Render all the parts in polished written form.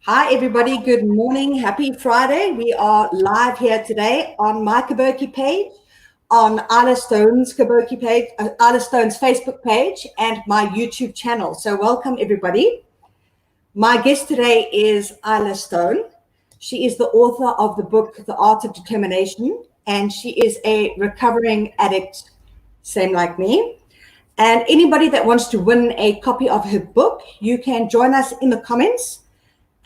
Hi, everybody. Good morning. Happy Friday. We are live here today on my Kaboutjie page, on Isla Stone's Kaboutjie page, Isla Stone's Facebook page, and my YouTube channel. So welcome, everybody. My guest today is Isla Stone. She is the author of the book, The Art of Determination, and she is a recovering addict, same like me. And anybody that wants to win a copy of her book, you can join us in the comments.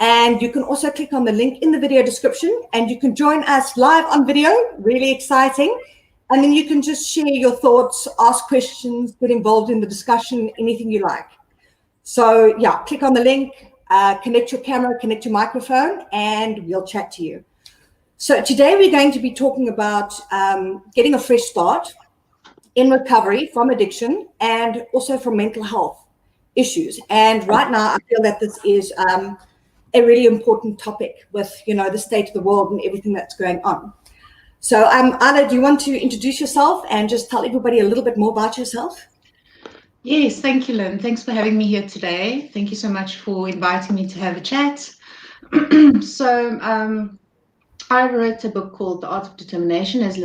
And you can also click on the link in the video description and you can join us live on video, really exciting. And then you can just share your thoughts, ask questions, get involved in the discussion, anything you like. So yeah, click on the link, connect your camera, connect your microphone, and we'll chat to you. So today we're going to be talking about getting a fresh start in recovery from addiction and also from mental health issues. And right now I feel that this is a really important topic with, the state of the world and everything that's going on. So, Isla, do you want to introduce yourself and just tell everybody a little bit more about yourself? Yes, thank you, Lynn. Thanks for having me here today. Thank you so much for inviting me to have a chat. I wrote a book called The Art of Determination, as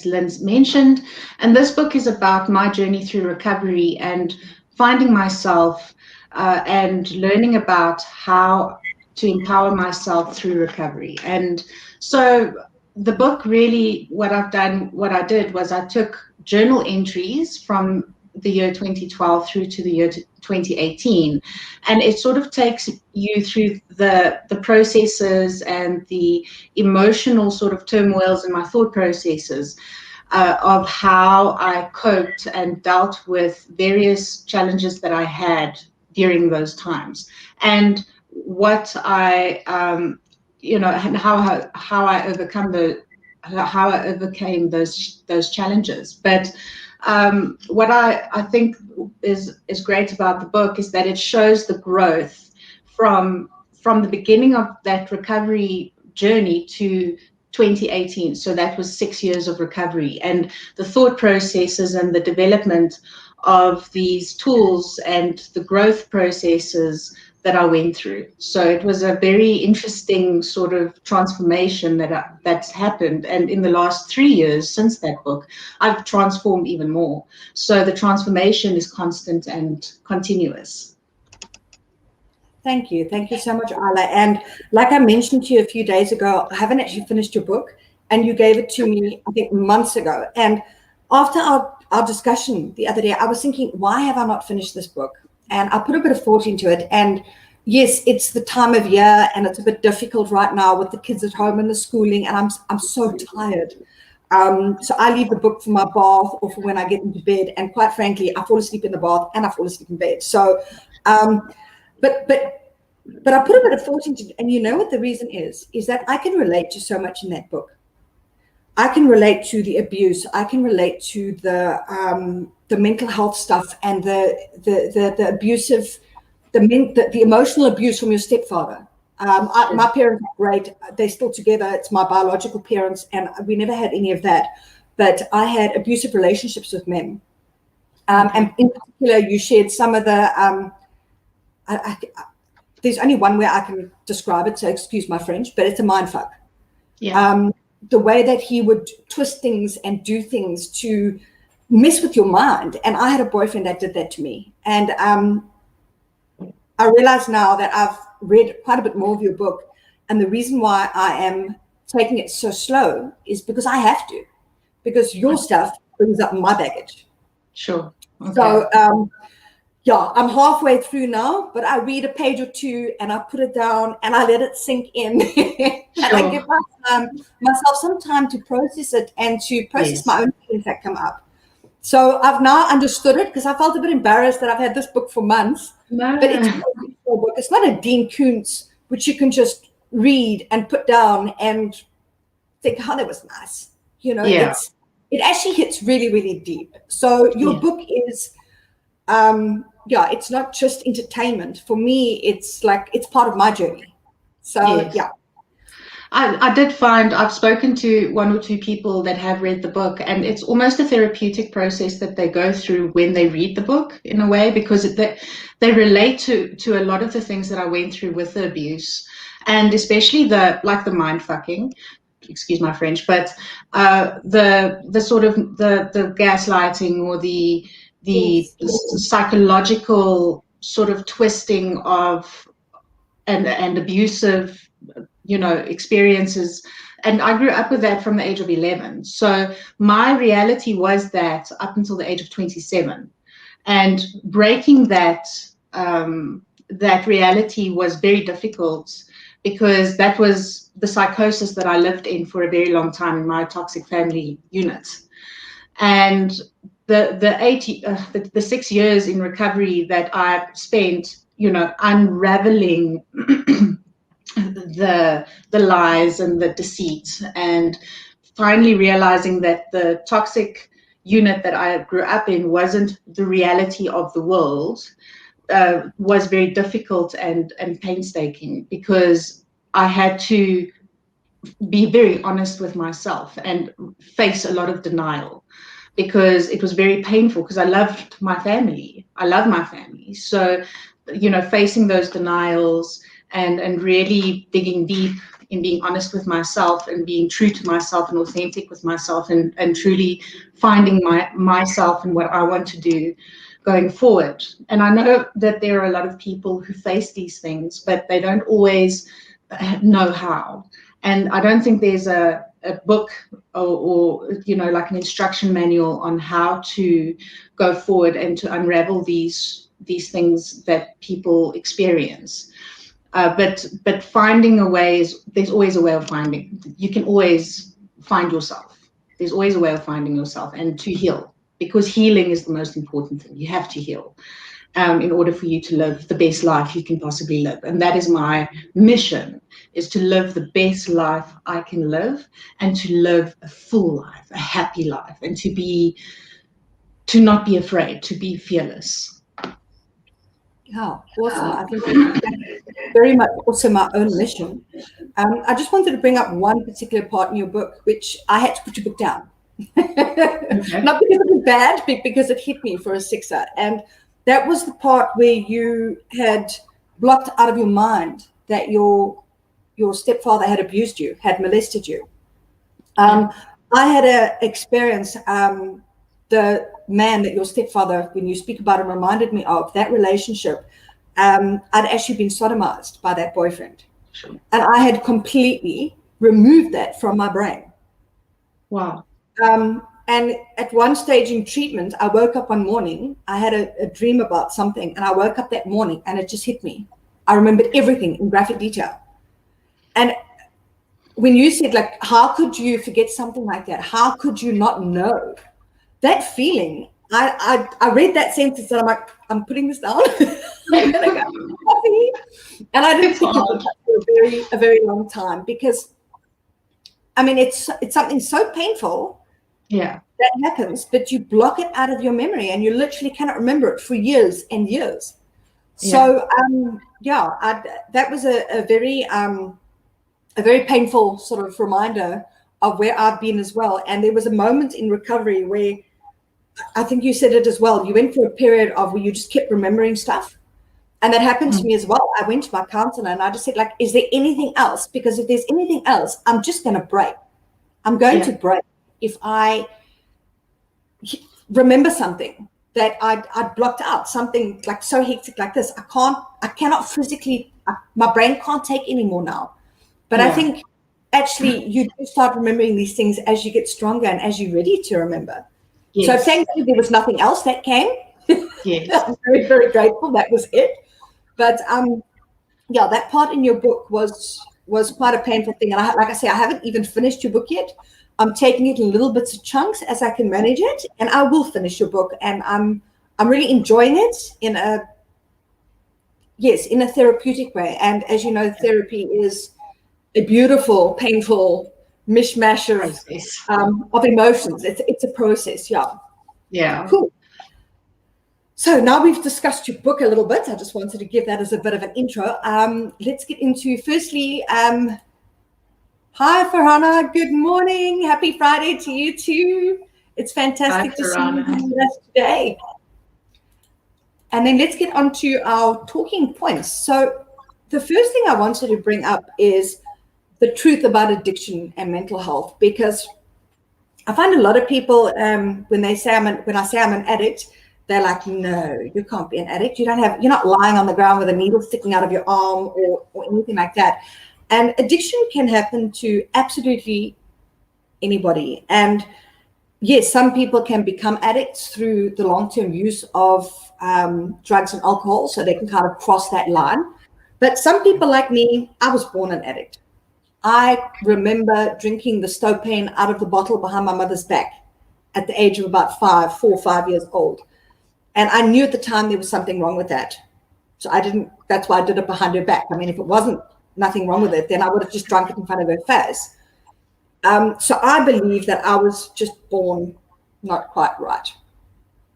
Lynn's mentioned, and this book is about my journey through recovery and finding myself and learning about how to empower myself through recovery. And so the book really, what I did was I took journal entries from the year 2012 through to the year 2018, and it sort of takes you through the processes and the emotional sort of turmoils in my thought processes of how I coped and dealt with various challenges that I had during those times, and what I and how I overcame those challenges. But what I think is great about the book is that it shows the growth from the beginning of that recovery journey to 2018. So that was 6 years of recovery, and the thought processes and the development of these tools and the growth processes that I went through. So it was a very interesting sort of transformation that's happened. And in the last 3 years since that book, I've transformed even more. So the transformation is constant and continuous. Thank you. Thank you so much, Isla. And like I mentioned to you a few days ago, I haven't actually finished your book, and you gave it to me, I think, months ago. And after our discussion the other day, I was thinking, why have I not finished this book? And I put a bit of thought into it. And yes, it's the time of year and it's a bit difficult right now with the kids at home and the schooling, and I'm so tired. So I leave the book for my bath or for when I get into bed. And quite frankly, I fall asleep in the bath and I fall asleep in bed. So, but I put a bit of thought into it. And you know what the reason is that I can relate to so much in that book. I can relate to the abuse. I can relate to the mental health stuff and the abusive, the emotional abuse from your stepfather. My parents are great. They're still together. It's my biological parents, and we never had any of that. But I had abusive relationships with men. And in particular, you shared some of the, there's only one way I can describe it, so excuse my French, but it's a mindfuck. Yeah. The way that he would twist things and do things to mess with your mind. And I had a boyfriend that did that to me. And I realize now that I've read quite a bit more of your book. And the reason why I am taking it so slow is because I have to, because your stuff brings up my baggage. Sure. Okay. So, yeah, I'm halfway through now, but I read a page or two and I put it down and I let it sink in. And I give myself some time to process it and to process my own feelings that come up. So I've now understood it, because I felt a bit embarrassed that I've had this book for months. But it's not a book. It's not a Dean Koontz, which you can just read and put down and think, oh, that was nice. It actually hits really, really deep. So your book is... it's not just entertainment. For me, it's like, it's part of my journey. So, yeah. I did find, I've spoken to one or two people that have read the book, and it's almost a therapeutic process that they go through when they read the book, in a way, because they relate to a lot of the things that I went through with the abuse, and especially the mind fucking, excuse my French, but the sort of the gaslighting, or the Yes. psychological sort of twisting of and abusive, experiences. And I grew up with that from the age of 11. So my reality was that up until the age of 27. And breaking that that reality was very difficult, because that was the psychosis that I lived in for a very long time in my toxic family unit. And the 6 years in recovery that I spent, unraveling the lies and the deceit, and finally realizing that the toxic unit that I grew up in wasn't the reality of the world, was very difficult and painstaking, because I had to be very honest with myself and face a lot of denial, because it was very painful, because I loved my family. I love my family. So, facing those denials and really digging deep in being honest with myself and being true to myself and authentic with myself, and truly finding myself and what I want to do going forward. And I know that there are a lot of people who face these things, but they don't always know how. And I don't think there's a book or like an instruction manual on how to go forward and to unravel these things that people experience. But finding a way there's always a way of finding. You can always find yourself. There's always a way of finding yourself, and to heal, because healing is the most important thing. You have to heal in order for you to live the best life you can possibly live. And that is my mission, is to live the best life I can live, and to live a full life, a happy life, and to not be afraid, to be fearless. Yeah, awesome. I think that's very much also my own mission. I just wanted to bring up one particular part in your book, which I had to put your book down. Okay. Not because it was bad, but because it hit me for a sixer. And that was the part where you had blocked out of your mind that your stepfather had abused you, had molested you. I had an experience, the man that your stepfather, when you speak about him, reminded me of, that relationship. I'd actually been sodomized by that boyfriend. Sure. And I had completely removed that from my brain. Wow. And at one stage in treatment, I woke up one morning, I had a dream about something, and I woke up that morning and it just hit me. I remembered everything in graphic detail. And when you said, like, how could you forget something like that? How could you not know? That feeling, I read that sentence and I'm like, I'm putting this down. I'm gonna go coffee. And I didn't pick it up for a very long time, because I mean, it's something so painful. Yeah. That happens, but you block it out of your memory and you literally cannot remember it for years and years. So that was a very painful sort of reminder of where I've been as well. And there was a moment in recovery where, I think you said it as well, you went through a period of where you just kept remembering stuff. And that happened to me as well. I went to my counselor and I just said, like, is there anything else? Because if there's anything else, I'm just going to break. I'm going to break if I remember something that I'd blocked out, something like so hectic like this. I cannot physically, my brain can't take anymore now. But I think actually you do start remembering these things as you get stronger and as you're ready to remember. Yes. So thankfully there was nothing else that came. Yes. I'm very, very grateful. That was it. But that part in your book was quite a painful thing. And like I say, I haven't even finished your book yet. I'm taking it in little bits of chunks as I can manage it, and I will finish your book. And I'm really enjoying it in a therapeutic way. And as you know, therapy is a beautiful, painful mishmash of emotions. It's a process. Yeah. Cool. So now we've discussed your book a little bit. I just wanted to give that as a bit of an intro. Let's get into, firstly, Hi, Farhana. Good morning. Happy Friday to you too. It's fantastic to see you with us today. And then let's get on to our talking points. So the first thing I wanted to bring up is the truth about addiction and mental health, because I find a lot of people, when I say I'm an addict, they're like, no, you can't be an addict. You're not lying on the ground with a needle sticking out of your arm or anything like that. And addiction can happen to absolutely anybody. And yes, some people can become addicts through the long-term use of drugs and alcohol, so they can kind of cross that line. But some people like me, I was born an addict. I remember drinking the Stopane out of the bottle behind my mother's back at the age of about 4 or 5 years old. And I knew at the time there was something wrong with that. So that's why I did it behind her back. I mean, if it wasn't nothing wrong with it, then I would have just drunk it in front of her face. So I believe that I was just born not quite right.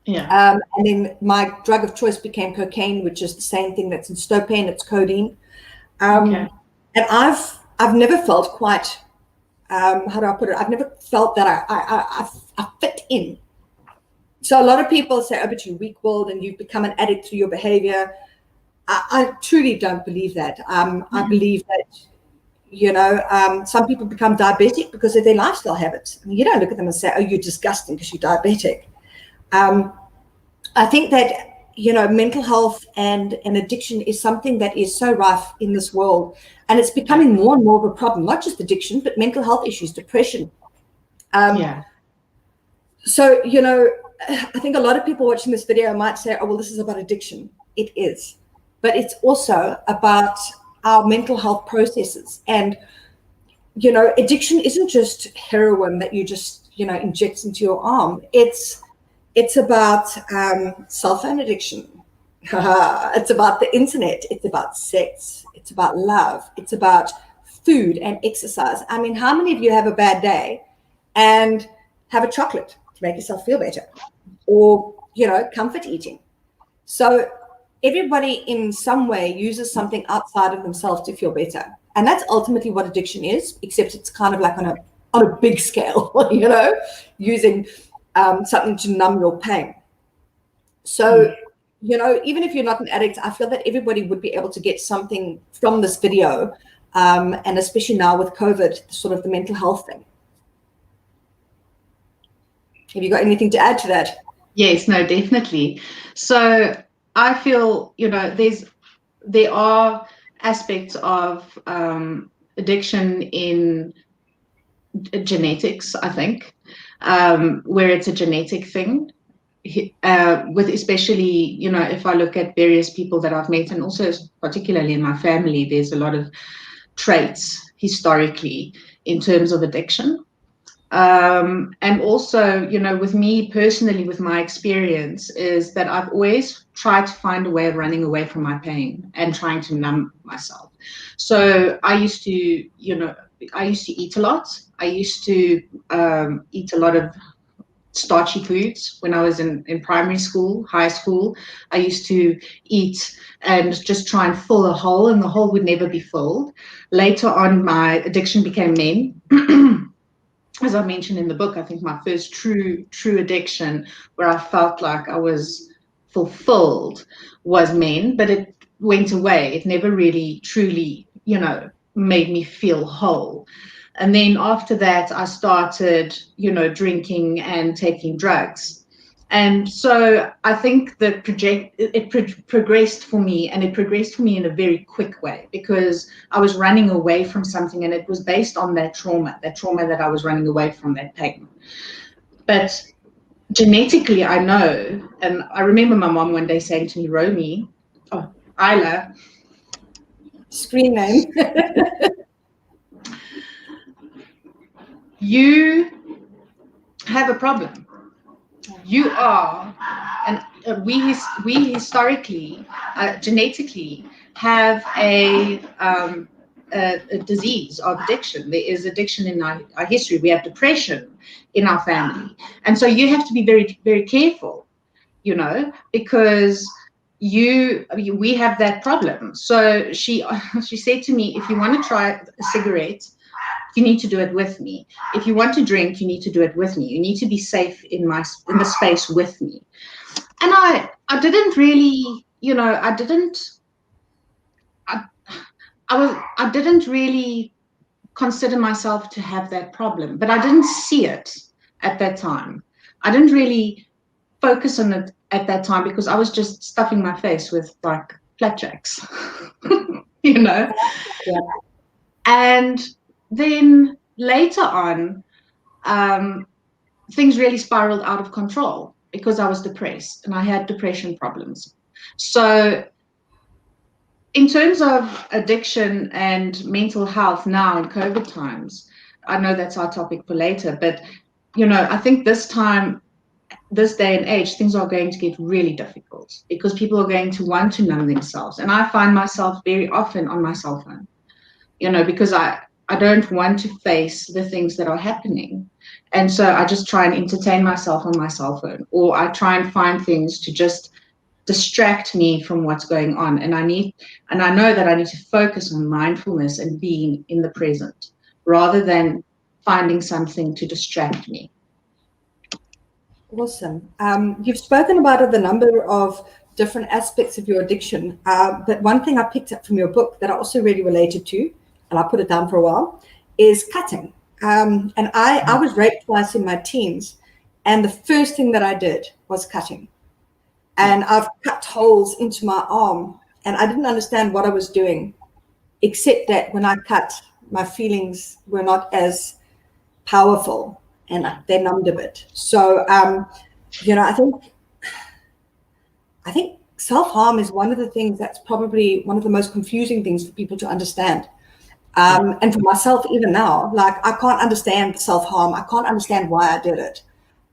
Yeah. And then my drug of choice became cocaine, which is the same thing that's in Stopane. It's codeine. Okay. And I've never felt quite, how do I put it? I've never felt that I fit in. So a lot of people say, oh, but you're weak-willed and you've become an addict through your behavior. I truly don't believe that. I believe that, some people become diabetic because of their lifestyle habits. I mean, you don't look at them and say, oh, you're disgusting because you're diabetic. I think that, mental health and addiction is something that is so rife in this world. And it's becoming more and more of a problem, not just addiction, but mental health issues, depression. So, I think a lot of people watching this video might say, oh, well, this is about addiction. It is. But it's also about our mental health processes. And, addiction isn't just heroin that you just, inject into your arm. It's about cell phone addiction. It's about the internet. It's about sex. It's about love. It's about food and exercise. I mean, how many of you have a bad day and have a chocolate to make yourself feel better? Or, comfort eating. So everybody in some way uses something outside of themselves to feel better. And that's ultimately what addiction is, except it's kind of like on a big scale, using something to numb your pain. So, even if you're not an addict, I feel that everybody would be able to get something from this video, and especially now with COVID, sort of the mental health thing. Have you got anything to add to that? Yes, no, definitely. So I feel, there are aspects of addiction in genetics, I think, where it's a genetic thing. With especially, if I look at various people that I've met, and also particularly in my family, there's a lot of traits historically in terms of addiction. And also, with me personally, with my experience, is that I've always tried to find a way of running away from my pain and trying to numb myself. So I used to eat a lot. I used to eat a lot of starchy foods when I was in primary school, high school. I used to eat and just try and fill a hole, and the hole would never be filled. Later on, my addiction became men. As I mentioned in the book, I think my first true addiction where I felt like I was fulfilled was men, but it went away. It never really truly, made me feel whole. And then after that, I started, drinking and taking drugs. And so I think that it progressed for me, and it progressed for me in a very quick way, because I was running away from something, and it was based on that trauma that I was running away from, that pain. But genetically, I know, and I remember my mom one day saying to me, Isla. Screen name. You have a problem. You are, and we historically, genetically, have a disease of addiction. There is addiction in our history. We have depression in our family, and so you have to be very, very careful, because we have that problem. So she said to me, if you want to try a cigarette, you need to do it with me. If you want to drink, you need to do it with me. You need to be safe in the space with me. And I didn't really, I didn't really consider myself to have that problem, but I didn't see it at that time. I didn't really focus on it at that time because I was just stuffing my face with like flapjacks, Yeah. And then later on, things really spiraled out of control because I was depressed and I had depression problems. So in terms of addiction and mental health now in COVID times, I know that's our topic for later, but I think this day and age, things are going to get really difficult because people are going to want to numb themselves. And I find myself very often on my cell phone, because I don't want to face the things that are happening. And so I just try and entertain myself on my cell phone, or I try and find things to just distract me from what's going on. And I know that I need to focus on mindfulness and being in the present rather than finding something to distract me. Awesome. You've spoken about the number of different aspects of your addiction, but one thing I picked up from your book that I also really related to, and I put it down for a while, is cutting. And I was raped twice in my teens, and the first thing that I did was cutting. And I've cut holes into my arm, and I didn't understand what I was doing, except that when I cut, my feelings were not as powerful and they numbed a bit. So, I think self-harm is one of the things that's probably one of the most confusing things for people to understand. And for myself, even now, like I can't understand self-harm. I can't understand why I did it.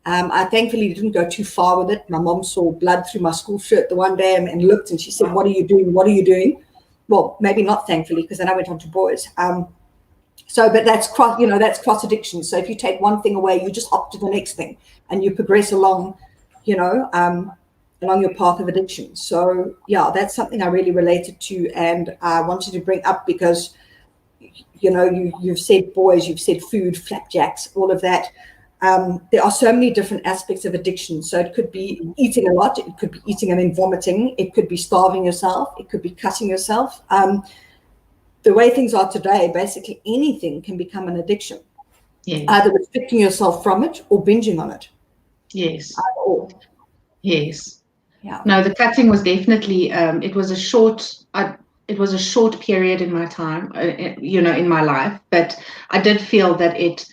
I thankfully didn't go too far with it. My mom saw blood through my school shirt the one day and looked, and she said, "What are you doing? What are you doing?" Well, maybe not thankfully, because then I went on to boys. But that's cross addiction. So if you take one thing away, you just hop to the next thing and you progress along, along your path of addiction. So yeah, that's something I really related to, and I wanted to bring up because, you've said boys, you've said food, flapjacks, all of that. There are so many different aspects of addiction. So it could be eating a lot, it could be eating and then vomiting, it could be starving yourself, it could be cutting yourself. The way things are today, basically anything can become an addiction. Yes. Either restricting yourself from it or binging on it. Yes. Yes. Yeah. No, the cutting was definitely, it was a short period in my time, in my life, but I did feel that it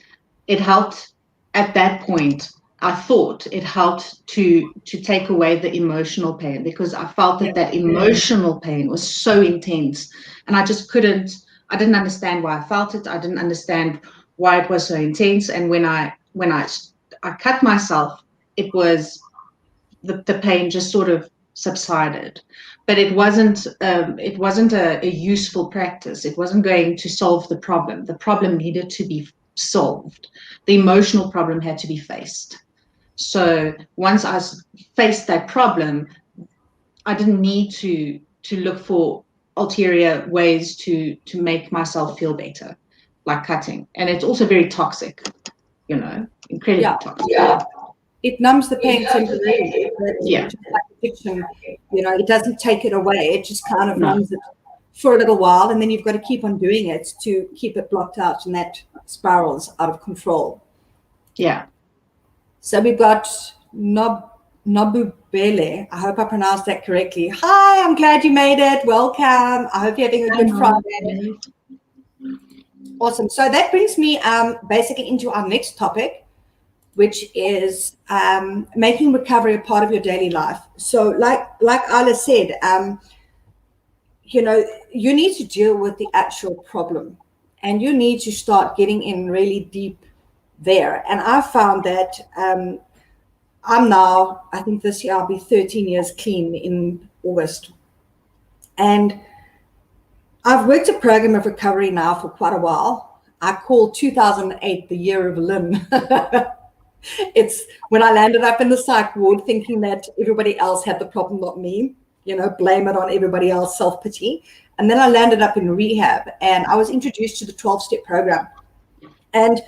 helped at that point. I thought it helped to take away the emotional pain, because I felt that emotional pain was so intense, and I didn't understand why I felt it. I didn't understand why it was so intense. And when I cut myself, it was the pain just sort of subsided. But it wasn't a useful practice. It wasn't going to solve the problem. The problem needed to be solved. The emotional problem had to be faced. So once I faced that problem, I didn't need to look for ulterior ways to make myself feel better, like cutting. And it's also very toxic, incredibly toxic. Yeah. It numbs the pain temporarily. Yeah. Like addiction, it doesn't take it away. It just kind of numbs it for a little while, and then you've got to keep on doing it to keep it blocked out, and that spirals out of control. Yeah. So we've got Nobubele. I hope I pronounced that correctly. Hi, I'm glad you made it. Welcome. I hope you're having a good Friday. Awesome. So that brings me basically into our next topic, which is making recovery a part of your daily life. So like Isla said, you need to deal with the actual problem, and you need to start getting in really deep there. And I found that I'm now, I think this year I'll be 13 years clean in August. And I've worked a program of recovery now for quite a while. I call 2008 the year of Lynne. It's when I landed up in the psych ward thinking that everybody else had the problem, not me, blame it on everybody else, self-pity. And then I landed up in rehab, and I was introduced to the 12-step program. And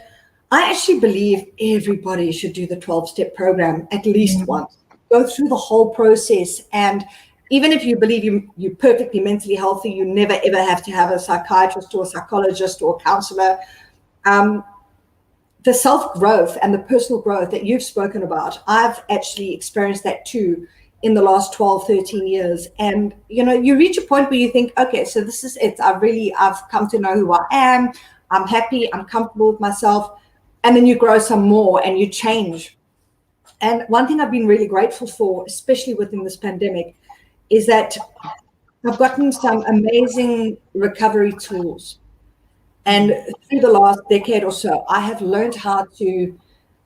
I actually believe everybody should do the 12-step program at least once. Go through the whole process. And even if you believe you're perfectly mentally healthy, you never, ever have to have a psychiatrist or a psychologist or a counselor. The self-growth and the personal growth that you've spoken about, I've actually experienced that too in the last 12, 13 years. And, you reach a point where you think, okay, so this is it. I've come to know who I am. I'm happy. I'm comfortable with myself. And then you grow some more and you change. And one thing I've been really grateful for, especially within this pandemic, is that I've gotten some amazing recovery tools. And through the last decade or so, I have learned how to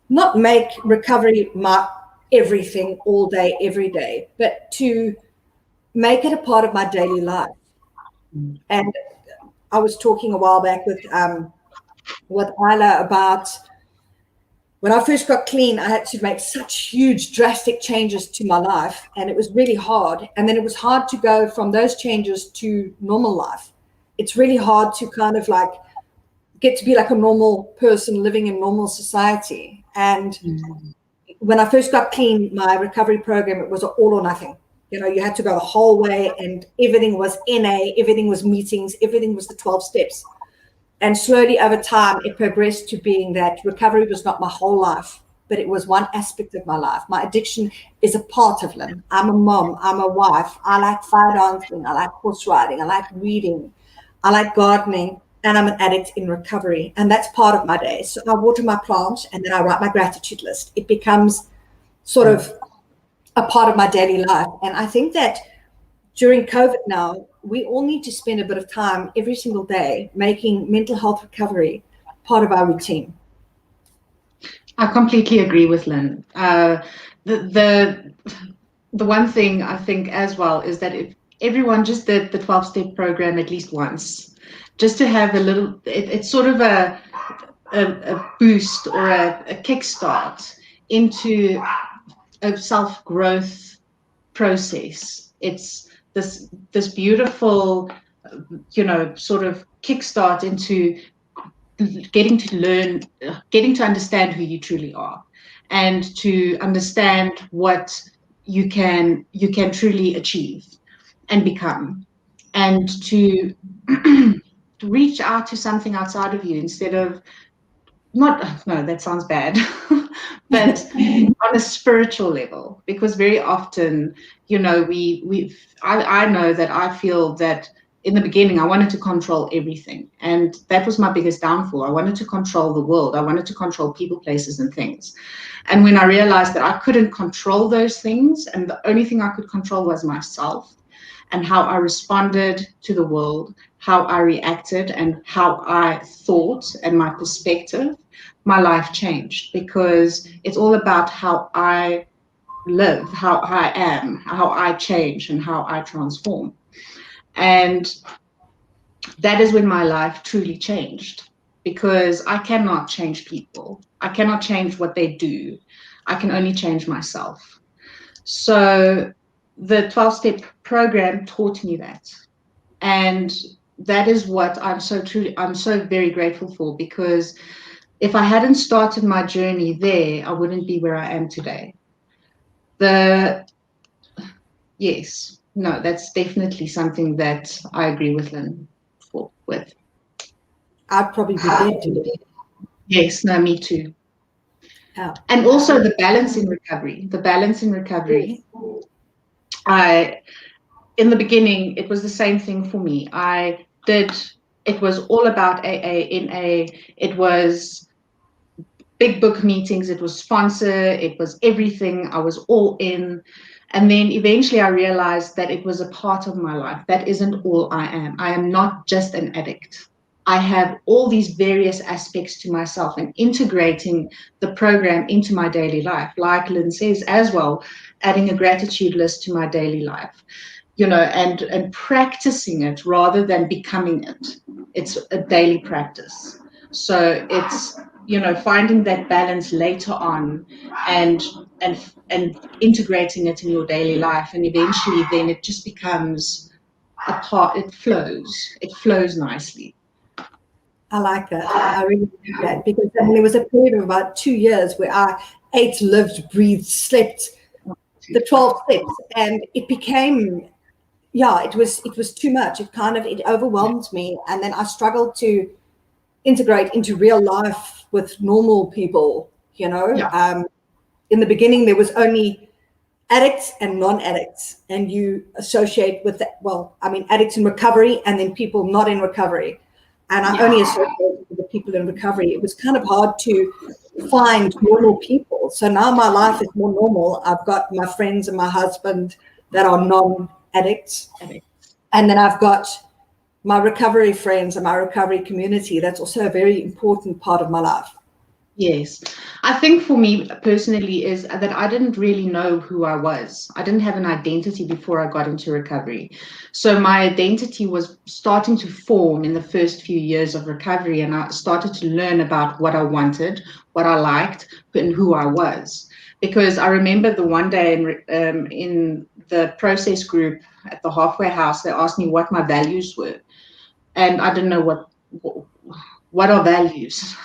not make recovery my everything all day, every day, but to make it a part of my daily life. And I was talking a while back with Isla about when I first got clean, I had to make such huge, drastic changes to my life, and it was really hard. And then it was hard to go from those changes to normal life. It's really hard to kind of like get to be like a normal person living in normal society. And when I first got clean, my recovery program, it was all or nothing. You had to go the whole way, and everything was NA, everything was meetings, everything was the 12 steps. And slowly over time, it progressed to being that recovery was not my whole life, but it was one aspect of my life. My addiction is a part of Lynne. I'm a mom, I'm a wife. I like fire dancing, I like horse riding, I like reading, I like gardening, and I'm an addict in recovery. And that's part of my day. So I water my plants and then I write my gratitude list. It becomes sort of a part of my daily life. And I think that during COVID now, we all need to spend a bit of time every single day making mental health recovery part of our routine. I completely agree with Lynne. The one thing I think as well is that if everyone just did the 12-step program at least once, just to have a little, it's sort of a boost or a kickstart into a self-growth process. It's this beautiful, sort of kickstart into getting to understand who you truly are, and to understand what you can truly achieve and become, and to reach out to something outside of you instead of no, that sounds bad, but on a spiritual level, because very often, I know that I feel that in the beginning, I wanted to control everything. And that was my biggest downfall. I wanted to control the world. I wanted to control people, places, and things. And when I realized that I couldn't control those things, and the only thing I could control was myself and how I responded to the world, how I reacted, and how I thought, and my perspective, my life changed, because it's all about how I live, how I am, how I change, and how I transform. And that is when my life truly changed, because I cannot change people. I cannot change what they do. I can only change myself. So the 12-step program taught me that. And that is what I'm so very grateful for, because if I hadn't started my journey there, I wouldn't be where I am today. Yes. No, that's definitely something that I agree with Lynne with. I'd probably be dead today. Yes, no, me too. Yeah. And also the balance in recovery. In the beginning, it was the same thing for me. It was all about AA, NA. It was big book meetings. It was sponsor. It was everything. I was all in. And then eventually I realized that it was a part of my life. That isn't all I am. I am not just an addict. I have all these various aspects to myself, and integrating the program into my daily life, like Lynne says as well, adding a gratitude list to my daily life, and practicing it rather than becoming it. It's a daily practice. So it's, finding that balance later on, and integrating it in your daily life, and eventually then it just becomes a part. It flows nicely. I like that. I really like that, because I mean, there was a period of about 2 years where I ate, lived, breathed, slept the 12 steps, and it became, it was too much. It overwhelmed me, and then I struggled to integrate into real life with normal people. In the beginning, there was only addicts and non-addicts, and you associate with that. Well, I mean, addicts in recovery and then people not in recovery. And I only associated with the people in recovery. It was kind of hard to find normal people. So now my life is more normal. I've got my friends and my husband that are non-addicts. And then I've got my recovery friends and my recovery community. That's also a very important part of my life. Yes. I think for me personally is that I didn't really know who I was. I didn't have an identity before I got into recovery. So my identity was starting to form in the first few years of recovery, and I started to learn about what I wanted, what I liked, and who I was. Because I remember the one day in the process group at the halfway house, they asked me what my values were. And I didn't know what are values,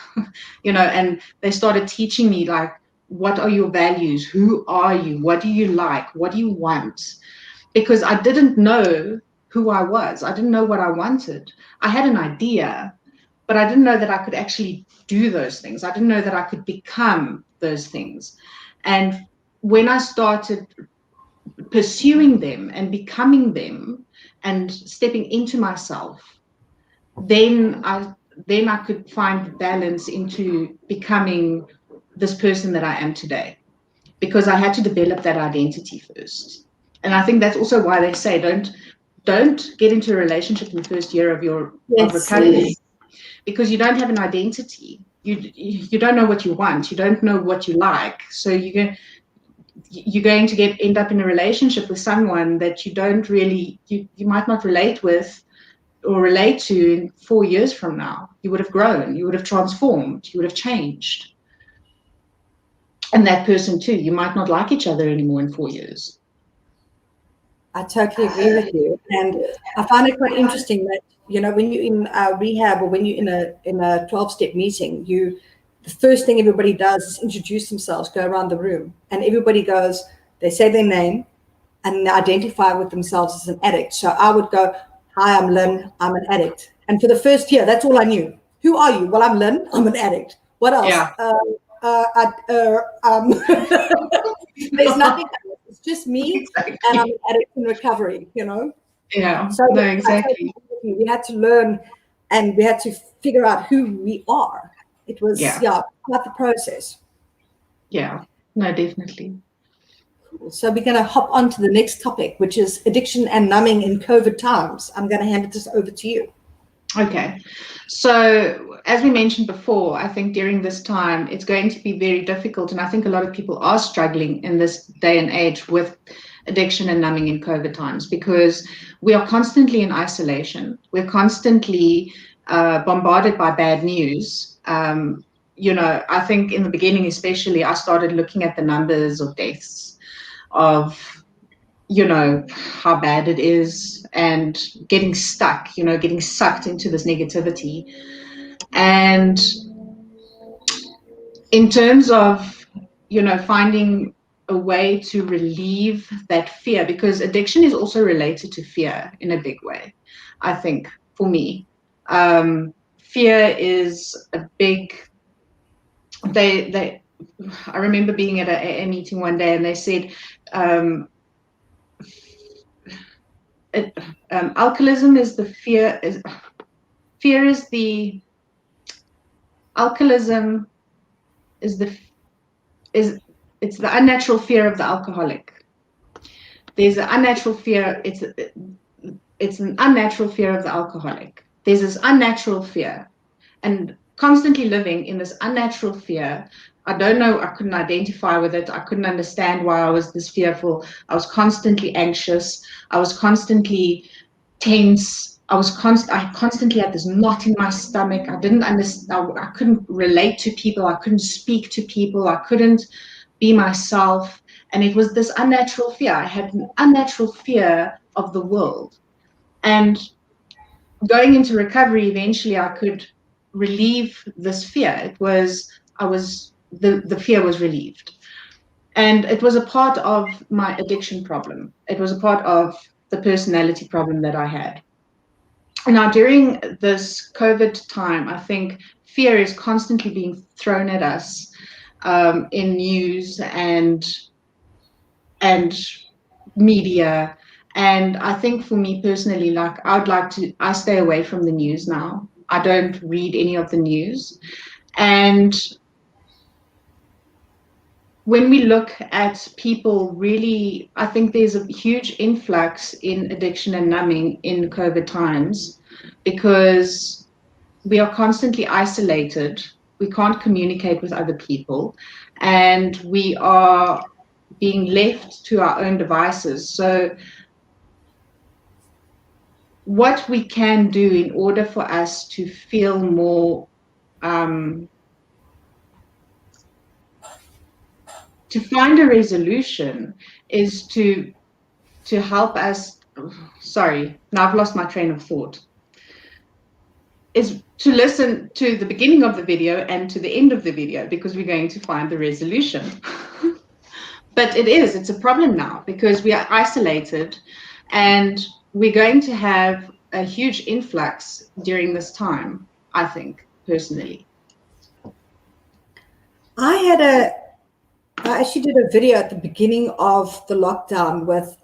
and they started teaching me, like, what are your values? Who are you? What do you like? What do you want? Because I didn't know who I was. I didn't know what I wanted. I had an idea, but I didn't know that I could actually do those things. I didn't know that I could become those things. And when I started pursuing them and becoming them and stepping into myself, then I could find balance into becoming this person that I am today, because I had to develop that identity first. And I think that's also why they say don't get into a relationship in the first year of recovery, because you don't have an identity. You don't know what you want. You don't know what you like. So you're going to end up in a relationship with someone that you don't really, you might not relate with or relate to in 4 years from now. You would have grown, you would have transformed, you would have changed. And that person too, you might not like each other anymore in 4 years. I totally agree with you. And I find it quite interesting that, when you're in rehab, or when you're in a 12-step meeting, the first thing everybody does is introduce themselves, go around the room, and everybody goes, they say their name and they identify with themselves as an addict. So I would go, hi, I'm Lynne, I'm an addict. And for the first year, that's all I knew. Who are you? Well, I'm Lynne, I'm an addict. What else? Yeah. There's nothing else. It's just me, exactly. and I'm an addict in recovery, Yeah, So no, exactly. we had to learn, and we had to figure out who we are. It was, quite the process. Yeah, no, definitely. So we're going to hop on to the next topic, which is addiction and numbing in COVID times. I'm going to hand this over to you. Okay. So as we mentioned before, I think during this time, it's going to be very difficult. And I think a lot of people are struggling in this day and age with addiction and numbing in COVID times, because we are constantly in isolation. We're constantly bombarded by bad news. I think in the beginning, especially, I started looking at the numbers of deaths, of how bad it is, and getting stuck, getting sucked into this negativity. And in terms of, finding a way to relieve that fear, because addiction is also related to fear in a big way, I think, for me. Fear is a big, I remember being at a meeting one day, and they said, alcoholism is the fear is the alcoholism is it's the unnatural fear of the alcoholic. There's an unnatural fear. It's an unnatural fear of the alcoholic. There's this unnatural fear, and constantly living in this unnatural fear. I don't know. I couldn't identify with it. I couldn't understand why I was this fearful. I was constantly anxious. I was constantly tense. I constantly had this knot in my stomach. I didn't understand. I couldn't relate to people. I couldn't speak to people. I couldn't be myself. And it was this unnatural fear. I had an unnatural fear of the world. And going into recovery, eventually I could relieve this fear. The fear was relieved. And it was a part of my addiction problem. It was a part of the personality problem that I had. Now, during this COVID time, I think fear is constantly being thrown at us in news and media. And I think for me personally, like I stay away from the news now. I don't read any of the news. And when we look at people, really, I think there's a huge influx in addiction and numbing in COVID times because we are constantly isolated. We can't communicate with other people, and we are being left to our own devices. So what we can do in order for us to feel more to find a resolution is to help us. Sorry, now I've lost my train of thought. Is to listen to the beginning of the video and to the end of the video, because we're going to find the resolution. But it's a problem now because we are isolated, and we're going to have a huge influx during this time, I think, personally. I actually did a video at the beginning of the lockdown with,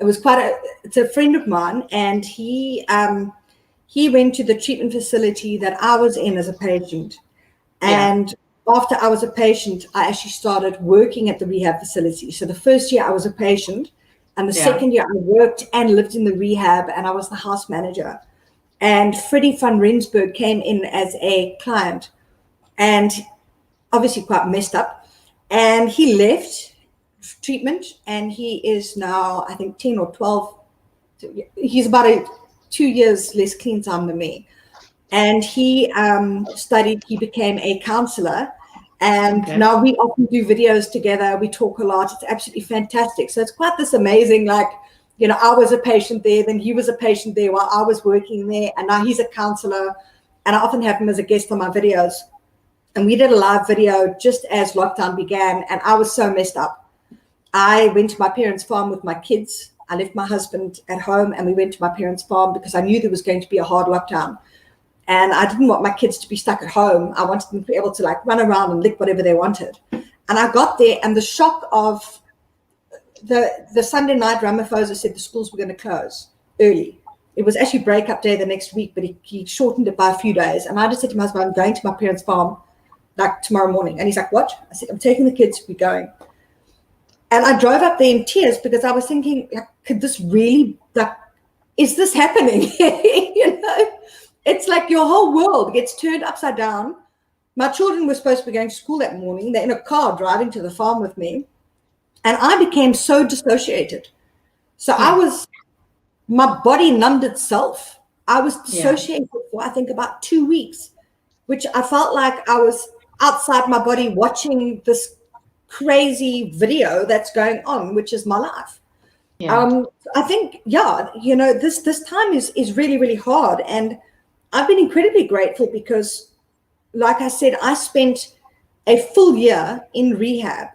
it's a friend of mine, and he went to the treatment facility that I was in as a patient. And after I was a patient, I actually started working at the rehab facility. So the first year I was a patient, and the second year I worked and lived in the rehab, and I was the house manager. And Freddie van Rensburg came in as a client, and obviously quite messed up. And he left treatment, and he is now, I think, 10 or 12. He's about 2 years less clean time than me. And he he became a counselor. And now we often do videos together. We talk a lot. It's absolutely fantastic. So it's quite this amazing, like, you know, I was a patient there, then he was a patient there while I was working there. And now he's a counselor. And I often have him as a guest on my videos. And we did a live video just as lockdown began. And I was so messed up. I went to my parents' farm with my kids. I left my husband at home, and we went to my parents' farm because I knew there was going to be a hard lockdown. And I didn't want my kids to be stuck at home. I wanted them to be able to like run around and lick whatever they wanted. And I got there, and the shock of the Sunday night, Ramaphosa said the schools were going to close early. It was actually breakup day the next week, but he shortened it by a few days. And I just said to my husband, I'm going to my parents' farm like tomorrow morning. And he's like, what? I said, I'm taking the kids, we're going. And I drove up there in tears because I was thinking, like, could this really, like, is this happening? You know? It's like your whole world gets turned upside down. My children were supposed to be going to school that morning. They're in a car driving to the farm with me. And I became so dissociated. So my body numbed itself. I was dissociated for, I think, about 2 weeks, which I felt like I was outside my body watching this crazy video that's going on, which is my life. I think, you know, this time is really, really hard. And I've been incredibly grateful because, like I said, I spent a full year in rehab.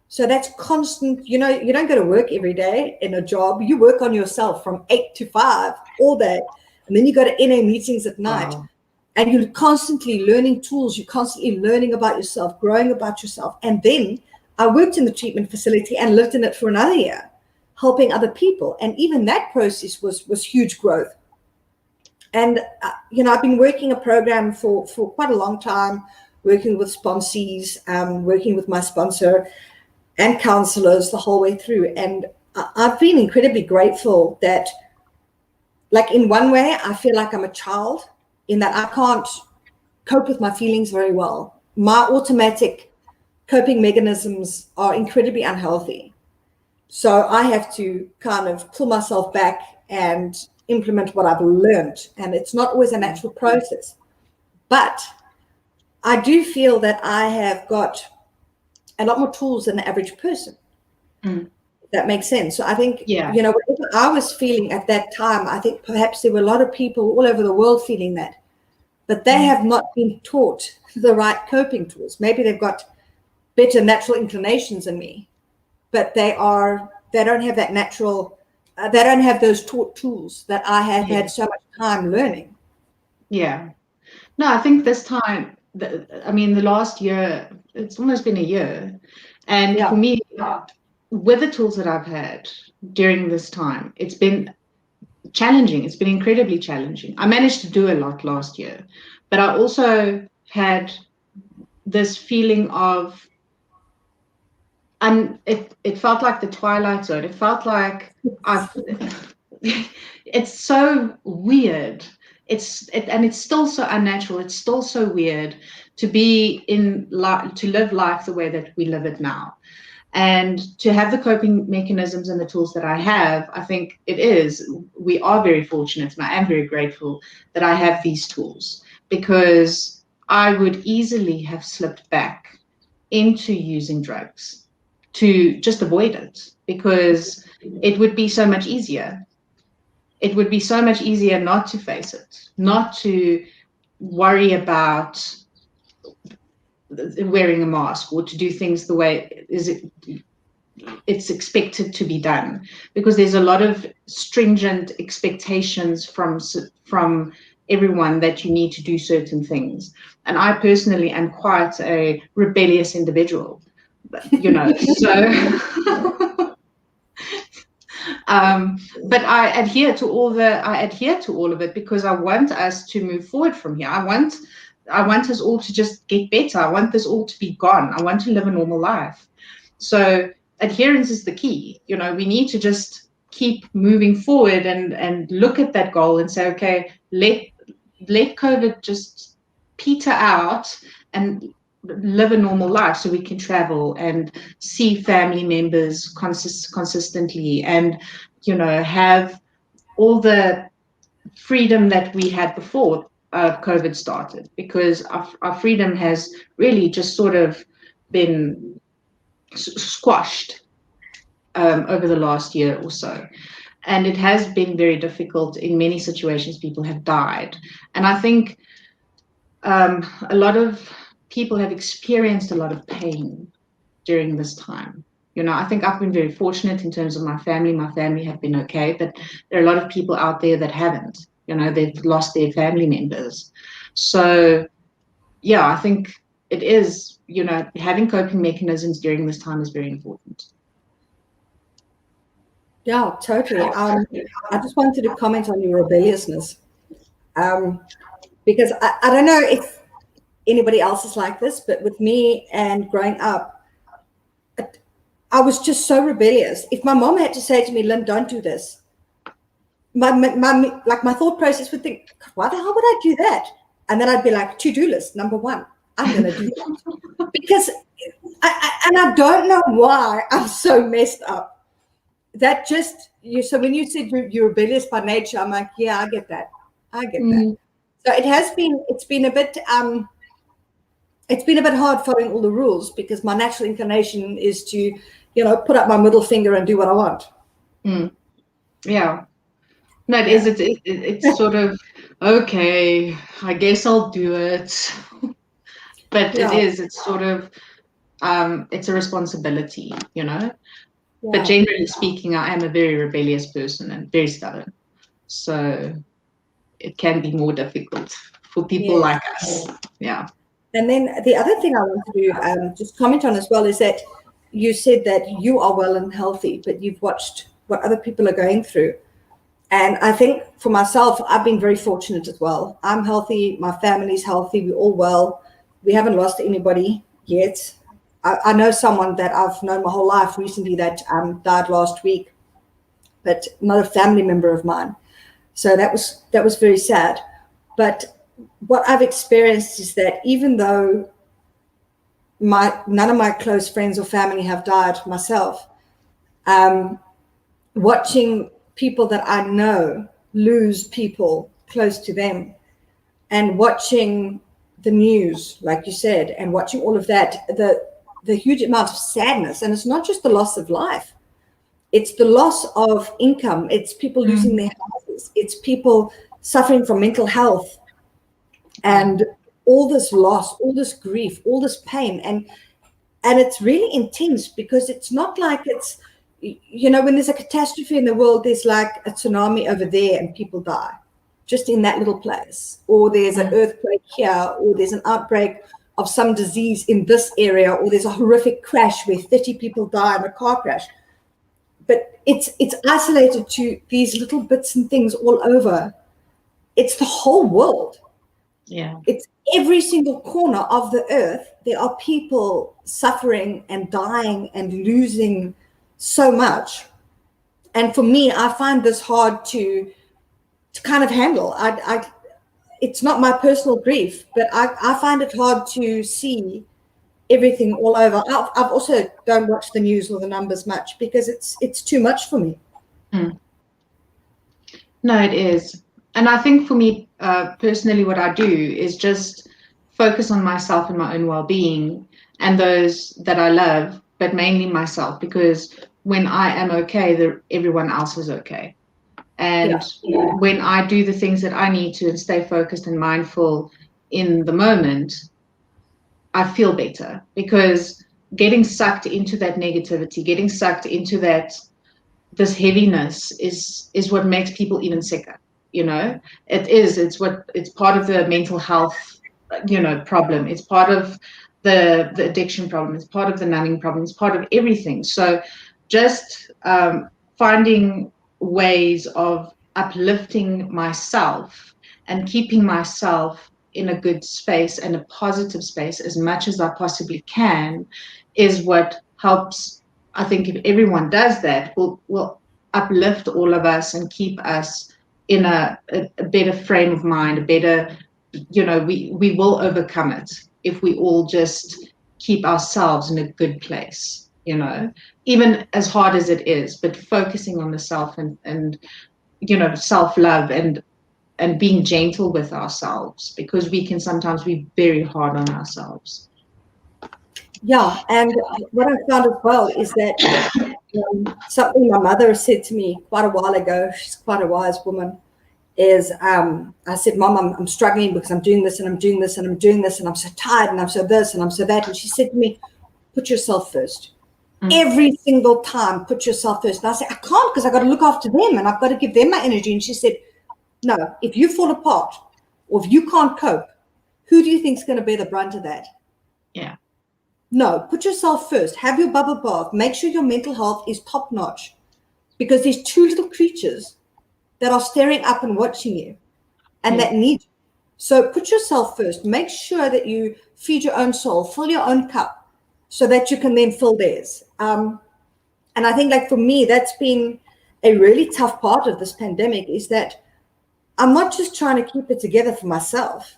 So that's constant. You know, you don't go to work every day in a job. You work on yourself from 8 to 5 all day. And then you go to NA meetings at night. Wow. And you're constantly learning tools. You're constantly learning about yourself, growing about yourself. And then I worked in the treatment facility and lived in it for another year, helping other people. And even that process was huge growth. And, you know, I've been working a program for quite a long time, working with sponsees, working with my sponsor and counselors the whole way through. And I've been incredibly grateful that, like, in one way, I feel like I'm a child in that I can't cope with my feelings very well. My automatic coping mechanisms are incredibly unhealthy. So I have to kind of pull myself back and implement what I've learned. And it's not always a natural process. But I do feel that I have got a lot more tools than the average person. That makes sense. So I think, you know, whatever I was feeling at that time, I think perhaps there were a lot of people all over the world feeling that. but they have not been taught the right coping tools. Maybe they've got better natural inclinations than me, but they don't have that natural, they don't have those taught tools that I have had so much time learning. Yeah. No, I think this time, the last year, it's almost been a year. And for me, with the tools that I've had during this time, it's been challenging. It's been incredibly challenging. I managed to do a lot last year, but I also had this feeling of, and it felt like the twilight zone. It felt like it's so weird. And it's still so unnatural. It's still so weird to be to live life the way that we live it now. And to have the coping mechanisms and the tools that I have, I think we are very fortunate, and I am very grateful that I have these tools, because I would easily have slipped back into using drugs to just avoid it, because it would be so much easier. It would be so much easier not to face it, not to worry about wearing a mask, or to do things the way it's expected to be done, because there's a lot of stringent expectations from everyone that you need to do certain things. And I personally am quite a rebellious individual, so but I adhere to all of it, because I want us to move forward from here. I want us all to just get better. I want this all to be gone. I want to live a normal life. So adherence is the key. We need to just keep moving forward and look at that goal and say, okay, let COVID just peter out and live a normal life, so we can travel and see family members consistently, and have all the freedom that we had before COVID started, because our freedom has really just sort of been squashed over the last year or so. And it has been very difficult. In many situations, people have died. And I think a lot of people have experienced a lot of pain during this time. I think I've been very fortunate in terms of my family. My family have been okay, but there are a lot of people out there that haven't. They've lost their family members. So, yeah, I think it is, having coping mechanisms during this time is very important. Yeah, totally. I just wanted to comment on your rebelliousness, because I don't know if anybody else is like this, but with me and growing up, I was just so rebellious. If my mom had to say to me, Lynn, don't do this, my thought process would think, why the hell would I do that? And then I'd be like, to-do list, number 1, I'm going to do that. Because, I don't know why I'm so messed up. That just, so when you said you're rebellious by nature, I'm like, yeah, I get that. That. So it's been a bit hard following all the rules, because my natural inclination is to, put up my middle finger and do what I want. Yeah. No, it is. It's sort of, okay, I guess I'll do it. But it's sort of, it's a responsibility, Yeah. But generally speaking, I am a very rebellious person and very stubborn. So it can be more difficult for people like us. Yeah. And then the other thing I want to just comment on as well is that you said that you are well and healthy, but you've watched what other people are going through. And I think for myself, I've been very fortunate as well. I'm healthy. My family's healthy. We're all well. We haven't lost anybody yet. I know someone that I've known my whole life recently that died last week, but not a family member of mine. So that was very sad. But what I've experienced is that even though none of my close friends or family have died myself, watching people that I know lose people close to them, and watching the news, like you said, and watching all of that, the huge amount of sadness. And it's not just the loss of life. It's the loss of income. It's people losing their houses. It's people suffering from mental health and all this loss, all this grief, all this pain. And it's really intense because it's not like it's, when there's a catastrophe in the world, there's like a tsunami over there and people die just in that little place, or there's an earthquake here, or there's an outbreak of some disease in this area, or there's a horrific crash where 30 people die in a car crash. But it's isolated to these little bits and things all over. It's the whole world. Yeah. It's every single corner of the earth. There are people suffering and dying and losing so much. And for me, I find this hard to kind of handle. It's not my personal grief, but I find it hard to see everything all over. I've also don't watch the news or the numbers much because it's too much for me. No, it is. And I think for me personally, what I do is just focus on myself and my own well-being and those that I love, but mainly myself, because when I am okay, everyone else is okay. And when I do the things that I need to and stay focused and mindful in the moment, I feel better, because getting sucked into that negativity, getting sucked into this heaviness is what makes people even sicker. It's part of the mental health, problem. It's part of the addiction problem. It's part of the numbing problem. It's part of everything. So just finding ways of uplifting myself and keeping myself in a good space and a positive space as much as I possibly can is what helps. I think if everyone does that, will uplift all of us and keep us in a better frame of mind, a better, we will overcome it if we all just keep ourselves in a good place, even as hard as it is, but focusing on the self and self-love and being gentle with ourselves, because we can sometimes be very hard on ourselves. Yeah, and what I found as well is that something my mother said to me quite a while ago, she's quite a wise woman, is I said, Mom, I'm struggling because I'm doing this and I'm doing this and I'm doing this and I'm so tired and I'm so this and I'm so that. And she said to me, put yourself first. Every single time, put yourself first. And I said, I can't, because I've got to look after them and I've got to give them my energy. And she said, no, if you fall apart or if you can't cope, who do you think is going to bear the brunt of that? Yeah. No, put yourself first. Have your bubble bath. Make sure your mental health is top notch, because there's two little creatures that are staring up and watching you and that need you. So put yourself first. Make sure that you feed your own soul, fill your own cup, so that you can then fill theirs. And I think, like, for me, that's been a really tough part of this pandemic, is that I'm not just trying to keep it together for myself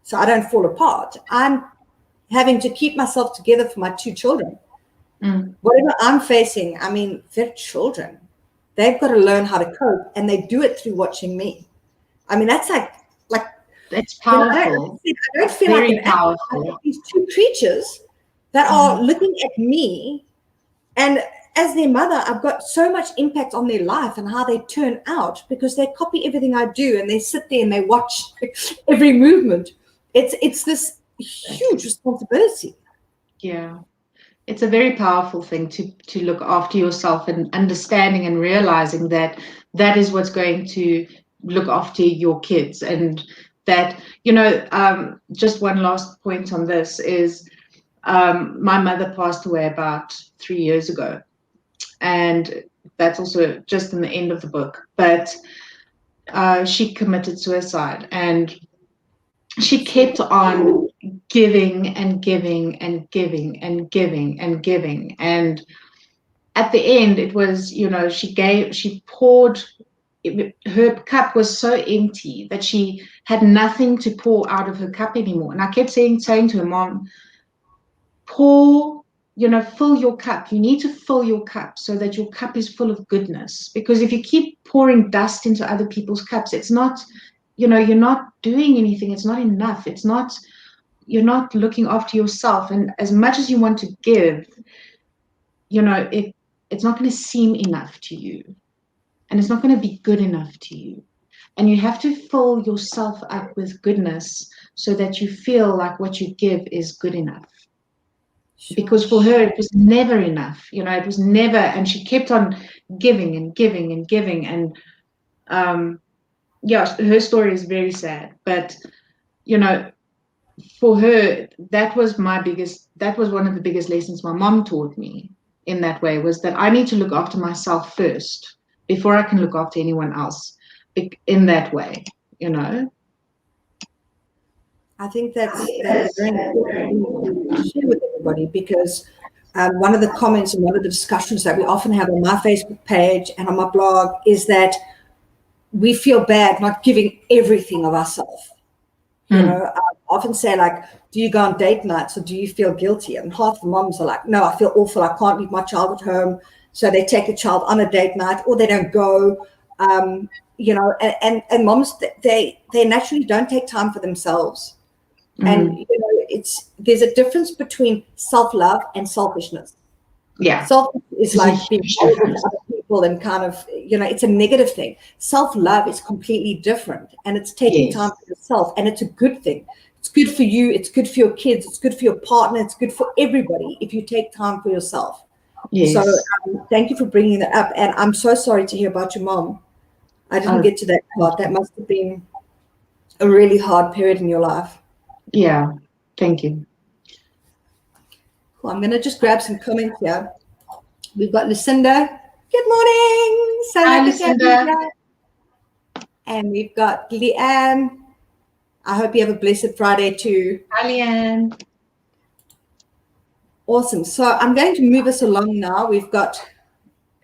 so I don't fall apart. I'm having to keep myself together for my two children. Whatever I'm facing, I mean, they're children. They've got to learn how to cope, and they do it through watching me. I mean, that's like it's powerful. I don't feel very like powerful. These two creatures that are looking at me, and as their mother, I've got so much impact on their life and how they turn out, because they copy everything I do and they sit there and they watch every movement. It's this huge responsibility. Yeah. It's a very powerful thing to look after yourself, and understanding and realizing that is what's going to look after your kids. And that, just one last point on this is, my mother passed away about 3 years ago, and that's also just in the end of the book. But she committed suicide, and she kept on giving and giving and giving and giving and giving. And at the end, it was, she poured, her cup was so empty that she had nothing to pour out of her cup anymore. And I kept saying to her, Mom, pour, fill your cup. You need to fill your cup so that your cup is full of goodness. Because if you keep pouring dust into other people's cups, it's not, you're not doing anything. It's not enough. You're not looking after yourself. And as much as you want to give, it's not going to seem enough to you. And it's not going to be good enough to you. And you have to fill yourself up with goodness so that you feel like what you give is good enough. Sure. Because for her, it was never enough. It was never, and she kept on giving and giving and giving. And yeah, her story is very sad. But, for her, that was one of the biggest lessons my mom taught me in that way, was that I need to look after myself first before I can look after anyone else in that way, I think that's a very important thing to share with everybody, because one of the comments and one of the discussions that we often have on my Facebook page and on my blog is that we feel bad not giving everything of ourselves. I often say, like, do you go on date nights or do you feel guilty? And half the moms are like, no, I feel awful. I can't leave my child at home. So they take the child on a date night, or they don't go. And moms, they naturally don't take time for themselves. And there's a difference between self-love and selfishness. Yeah. Self is like being horrible to other people and kind of, it's a negative thing. Self-love is completely different, and it's taking time for yourself, and it's a good thing. It's good for you. It's good for your kids. It's good for your partner. It's good for everybody if you take time for yourself. Yes. So thank you for bringing that up. And I'm so sorry to hear about your mom. I didn't get to that part. That must have been a really hard period in your life. Yeah. Thank you. Well, I'm going to just grab some comments here. We've got Lucinda. Good morning. Hi, Lucinda. And we've got Leanne. I hope you have a blessed Friday too. Hi, Leanne. Awesome. So I'm going to move us along now. We've got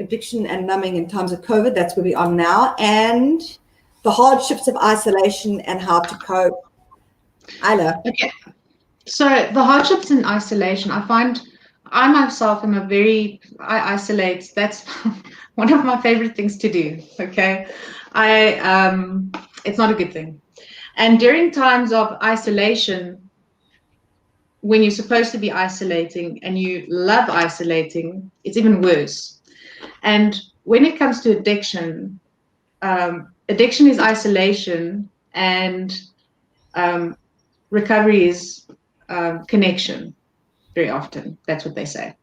addiction and numbing in times of COVID. That's where we are now. And the hardships of isolation and how to cope. Isla. Okay. So the hardships in isolation, I find I myself am I isolate. That's one of my favorite things to do. Okay. It's not a good thing. And during times of isolation, when you're supposed to be isolating and you love isolating, it's even worse. And when it comes to addiction, addiction is isolation, and recovery is connection. Very often, that's what they say.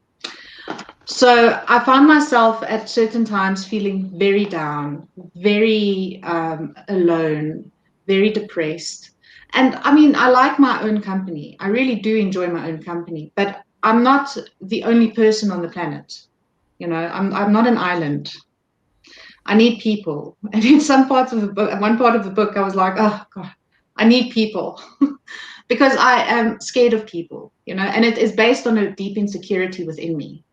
So I found myself at certain times feeling very down, very alone, very depressed. And I mean, I like my own company. I really do enjoy my own company, but I'm not the only person on the planet. I'm not an island. I need people. And in some parts of the book, one part of the book, I was like, oh God, I need people. Because I am scared of people, and it is based on a deep insecurity within me.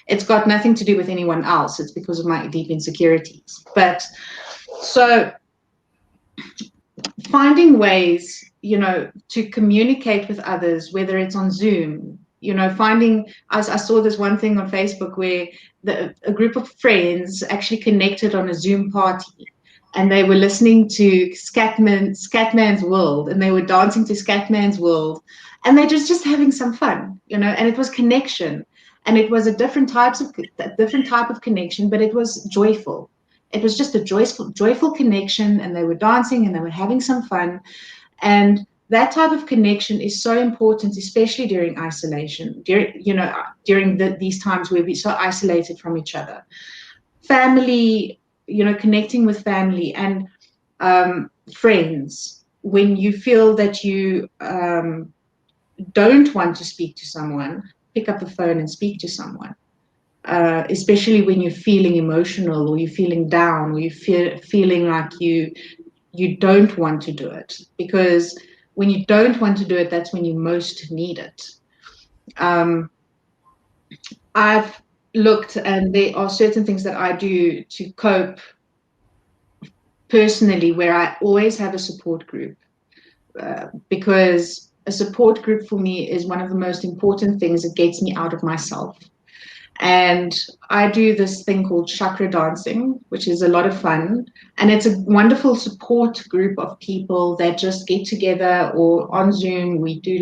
It's got nothing to do with anyone else. It's because of my deep insecurities. But so finding ways, to communicate with others, whether it's on Zoom, I saw this one thing on Facebook where a group of friends actually connected on a Zoom party. And they were listening to Scatman's World, and they were dancing to Scatman's World, and they're just having some fun, and it was connection, and it was a different type of connection, but it was joyful. It was just a joyful connection, and they were dancing and they were having some fun, and that type of connection is so important, especially during isolation, during these times where we're so isolated from each other. Family. Connecting with family and friends, when you feel that you don't want to speak to someone, pick up the phone and speak to someone, especially when you're feeling emotional, or you're feeling down, or you're feeling like you don't want to do it. Because when you don't want to do it, that's when you most need it. I've looked, and there are certain things that I do to cope personally, where I always have a support group, because a support group for me is one of the most important things. It gets me out of myself. And I do this thing called Chakra Dancing, which is a lot of fun. And it's a wonderful support group of people that just get together, or on Zoom, we do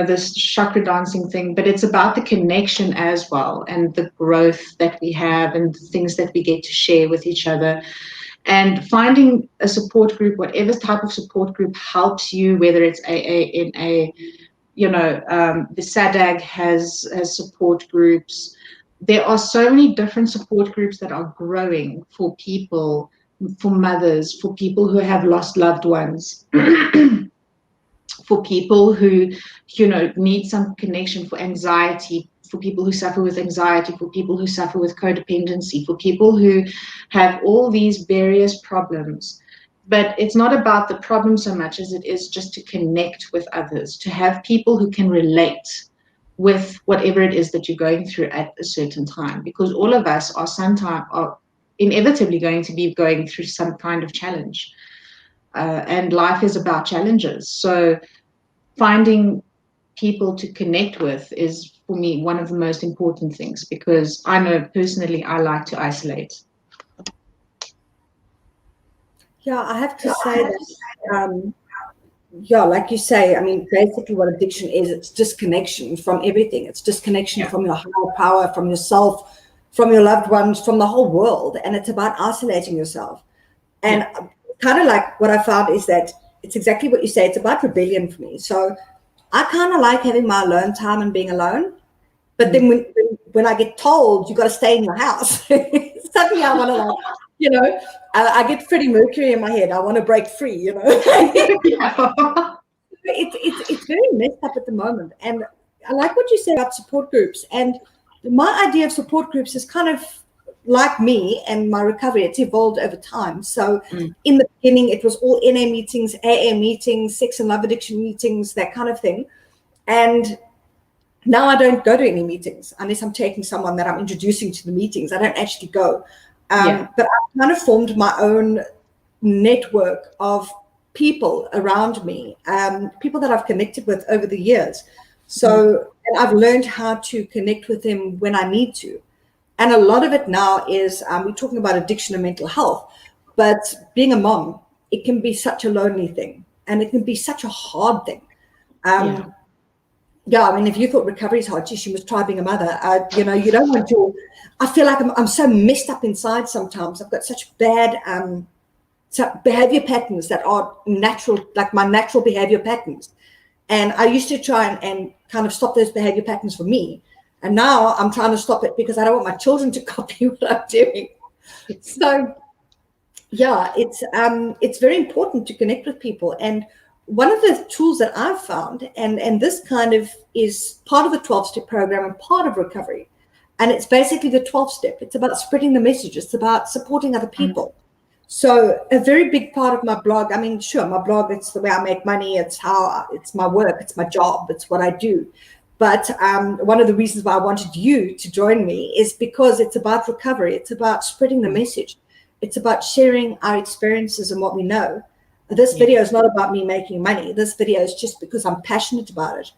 this chakra dancing thing, but it's about the connection as well, and the growth that we have, and the things that we get to share with each other. And finding a support group, whatever type of support group helps you, whether it's AA, NA, the SADAG has support groups. There are so many different support groups that are growing for people, for mothers, for people who have lost loved ones, for people who, need some connection, for anxiety, for people who suffer with anxiety, for people who suffer with codependency, for people who have all these various problems. But it's not about the problem so much as it is just to connect with others, to have people who can relate with whatever it is that you're going through at a certain time, because all of us are inevitably going to be going through some kind of challenge. And life is about challenges. So finding people to connect with is, for me, one of the most important things, because I know personally I like to isolate. Yeah, I have to say that, like you say, I mean, basically what addiction is, it's disconnection from everything. It's disconnection from your higher power, from yourself, from your loved ones, from the whole world. And it's about isolating yourself. And kind of like what I found is that it's exactly what you say. It's about rebellion for me. So I kind of like having my alone time and being alone. But then when I get told you got to stay in your house, suddenly I want to I get Freddie Mercury in my head. I want to break free, It's very messed up at the moment. And I like what you say about support groups. And my idea of support groups is kind of like me and my recovery. It's evolved over time. So in the beginning, it was all NA meetings, AA meetings, sex and love addiction meetings, that kind of thing. And now I don't go to any meetings unless I'm taking someone that I'm introducing to the meetings. I don't actually go. But I've kind of formed my own network of people around me, people that I've connected with over the years. So, and I've learned how to connect with them when I need to. And a lot of it now is, we're talking about addiction and mental health, but being a mom, it can be such a lonely thing, and it can be such a hard thing. I mean, if you thought recovery is hard, geez, you must try being a mother. You don't want to. I feel like I'm so messed up inside sometimes. I've got such bad behavior patterns that are natural, like my natural behavior patterns. And I used to try and kind of stop those behavior patterns for me. And now I'm trying to stop it because I don't want my children to copy what I'm doing. So, it's very important to connect with people. And one of the tools that I've found, and this kind of is part of the 12-step program and part of recovery, and it's basically the 12th step. It's about spreading the message. It's about supporting other people. So a very big part of my blog, I mean, sure, my blog, it's the way I make money. It's my work. It's my job. It's what I do. But one of the reasons why I wanted you to join me is because it's about recovery. It's about spreading the message. It's about sharing our experiences and what we know. This video is not about me making money. This video is just because I'm passionate about it.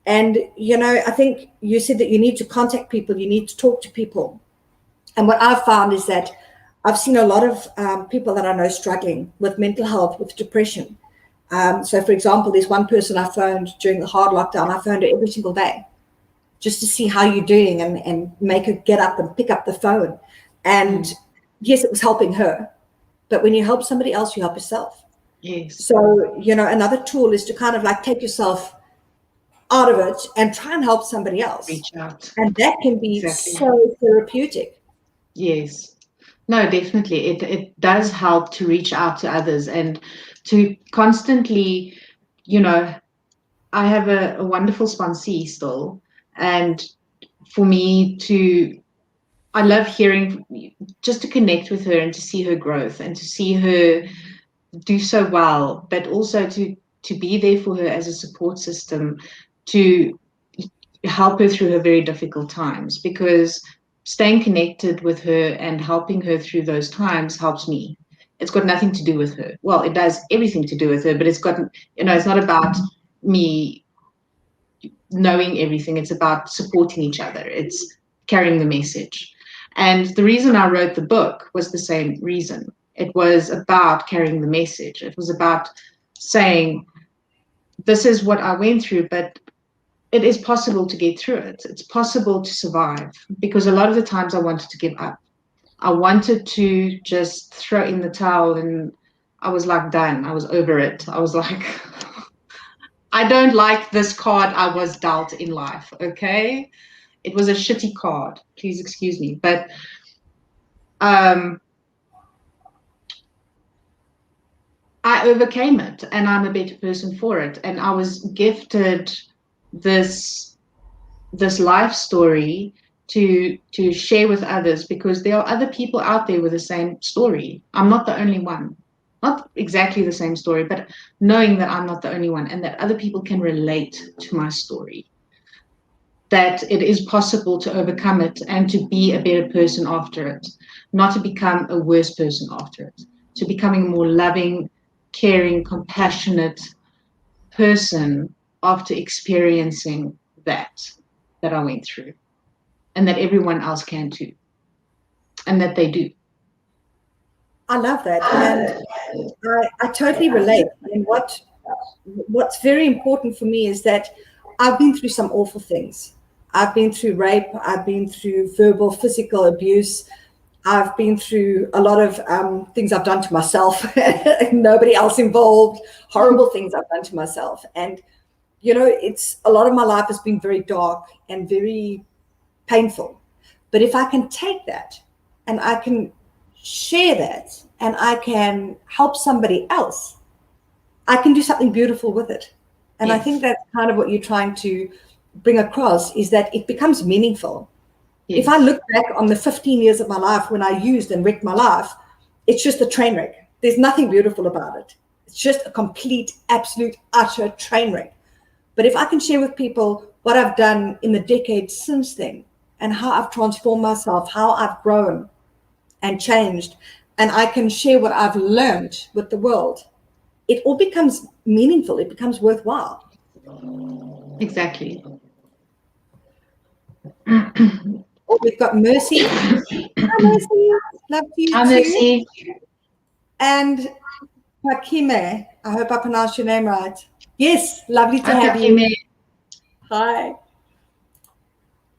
And, I think you said that you need to contact people. You need to talk to people. And what I've found is that I've seen a lot of people that I know struggling with mental health, with depression. So, for example, there's one person I phoned during the hard lockdown. I phoned her every single day just to see how you're doing and make her get up and pick up the phone. And yes, it was helping her. But when you help somebody else, you help yourself. Yes. So, another tool is to kind of like take yourself out of it and try and help somebody else. Reach out. And that can be so therapeutic. Yes. No, definitely. It does help to reach out to others and to constantly, I have a wonderful sponsee still. And for me I love hearing, just to connect with her and to see her growth and to see her do so well, but also to be there for her as a support system, to help her through her very difficult times, because staying connected with her and helping her through those times helps me. It's got nothing to do with her. Well, it does everything to do with her, but it's got, it's not about me knowing everything. It's about supporting each other. It's carrying the message. And the reason I wrote the book was the same reason. It was about carrying the message. It was about saying, this is what I went through, but it is possible to get through it. It's possible to survive, because a lot of the times I wanted to give up. I wanted to just throw in the towel, and I was like done. I was over it. I was like, I don't like this card I was dealt in life, okay? It was a shitty card. Please excuse me. But I overcame it, and I'm a better person for it. And I was gifted this life story to share with others, because there are other people out there with the same story. I'm not the only one. Not exactly the same story, but knowing that I'm not the only one, and that other people can relate to my story. That it is possible to overcome it and to be a better person after it, not to become a worse person after it, to becoming a more loving, caring, compassionate person after experiencing that I went through, and that everyone else can too, and that they do. I love that, and I totally relate. And what's very important for me is that I've been through some awful things. I've been through rape. I've been through verbal, physical abuse. I've been through a lot of things I've done to myself, nobody else involved, horrible things I've done to myself. And, it's a lot of my life has been very dark and very painful. But if I can take that and I can share that and I can help somebody else, I can do something beautiful with it. And yes. I think that's kind of what you're trying to bring across, is that it becomes meaningful. Yes. If I look back on the 15 years of my life when I used and wrecked my life, it's just a train wreck. There's nothing beautiful about it. It's just a complete, absolute, utter train wreck. But if I can share with people what I've done in the decades since then and how I've transformed myself, how I've grown and changed, and I can share what I've learned with the world, it all becomes meaningful. It becomes worthwhile. Exactly. Oh, we've got Mercy. Hi, Mercy. Love you Hi, too. Mercy. And Pakime. I hope I pronounced your name right. Yes, lovely to have Pakime. you. Hi.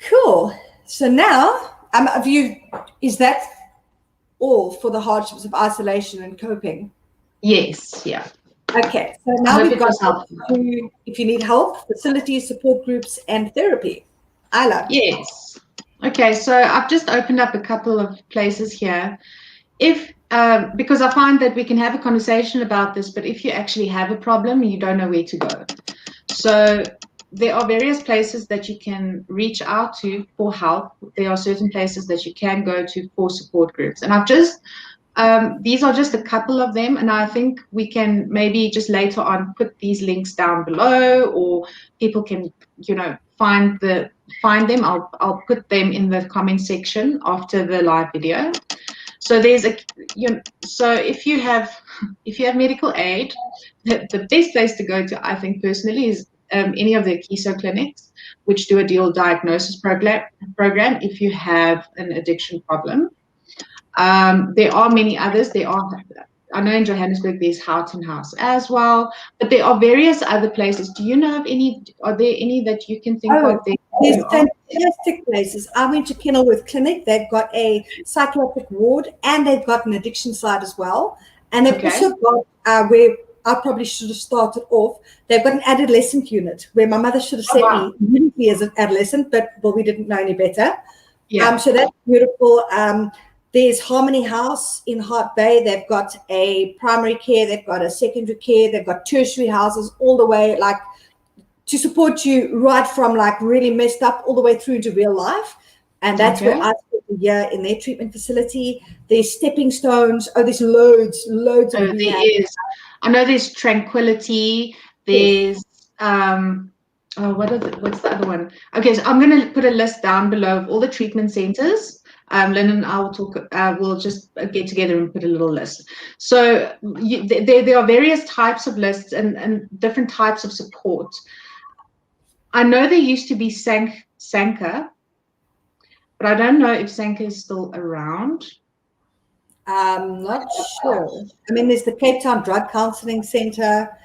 Cool. So now, is that all for the hardships of isolation and coping? Yes, yeah. Okay, so now we've got if you need help, facilities, support groups, and therapy. Isla. Yes. Okay, so I've just opened up a couple of places here. Because I find that we can have a conversation about this, but if you actually have a problem, you don't know where to go. So there are various places that you can reach out to for help. There are certain places that you can go to for support groups. And these are just a couple of them, and I think we can maybe just later on put these links down below, or people can, find them. I'll put them in the comment section after the live video. So so if you have medical aid, the best place to go to, I think personally, is any of the KISO clinics, which do a dual diagnosis program if you have an addiction problem. There are many others. I know in Johannesburg there's Houghton House as well, but there are various other places. Do you know of any? Are there any that you can think of? There's fantastic places. I went to Kenilworth Clinic. They've got a psychiatric ward and they've got an addiction side as well. And they've also got where I probably should have started off. They've got an adolescent unit where my mother should have sent me immediately as an adolescent, but we didn't know any better. Yeah. So that's beautiful. There's Harmony House in Hart Bay. They've got a primary care. They've got a secondary care. They've got tertiary houses all the way, like, to support you right from, like, really messed up all the way through to real life. And that's where I spent a year in their treatment facility. There's stepping stones. Oh, there's loads of there is. I know there's Tranquility. There's what's the other one? Okay, so I'm going to put a list down below of all the treatment centers. Lynn and I will talk. We'll just get together and put a little list. So there are various types of lists and different types of support. I know there used to be Sanka, but I don't know if Sanka is still around. I'm not sure. I mean, there's the Cape Town Drug Counseling Center,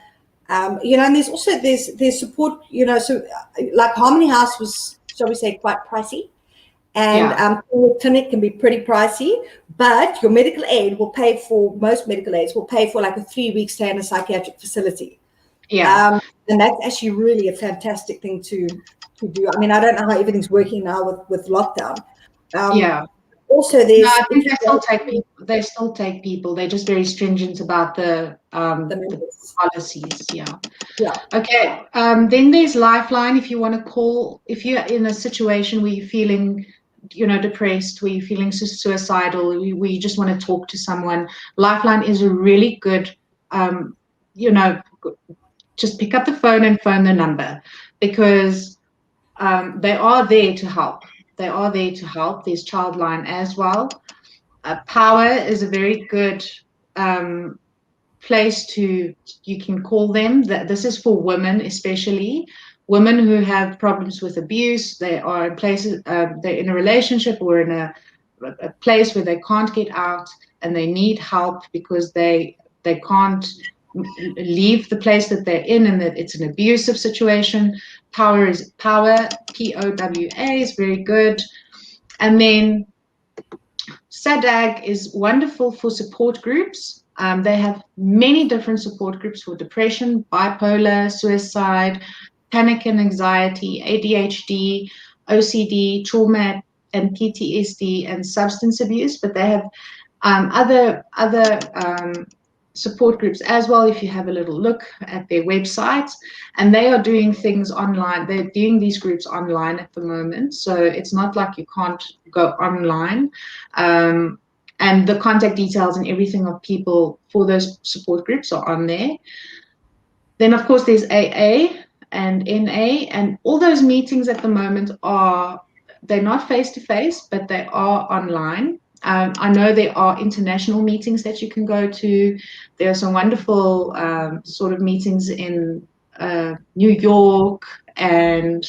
and there's also there's support. So like Harmony House was, shall we say, quite pricey. And your clinic can be pretty pricey, but your medical aid will pay for, most medical aids will pay for like a 3-week stay in a psychiatric facility. Yeah. And that's actually really a fantastic thing to do. I mean, I don't know how everything's working now with lockdown. Yeah. Also, No, there's I think they still take people. They still take people. They're just very stringent about the policies. Yeah. Yeah. Okay. Then there's Lifeline. If you want to call, if you're in a situation where you're feeling, depressed, where you're feeling suicidal, where you just want to talk to someone, Lifeline is a really good, just pick up the phone and phone the number, because they are there to help. They are there to help. There's Childline as well. Power is a very good place you can call them. This is for women, especially women who have problems with abuse. They are in places, they're in a relationship or in a place where they can't get out, and they need help because they can't leave the place that they're in, and that it's an abusive situation. Power, POWA, is very good. And then SADAG is wonderful for support groups. They have many different support groups for depression, bipolar, suicide, panic and anxiety, ADHD, OCD, trauma and PTSD, and substance abuse. But they have other support groups as well, if you have a little look at their websites. And they are doing things online. They're doing these groups online at the moment, so it's not like you can't go online. And the contact details and everything of people for those support groups are on there. Then, of course, there's AA and NA, and all those meetings at the moment they're not face-to-face, but they are online. I know there are international meetings that you can go to. There are some wonderful sort of meetings in New York, and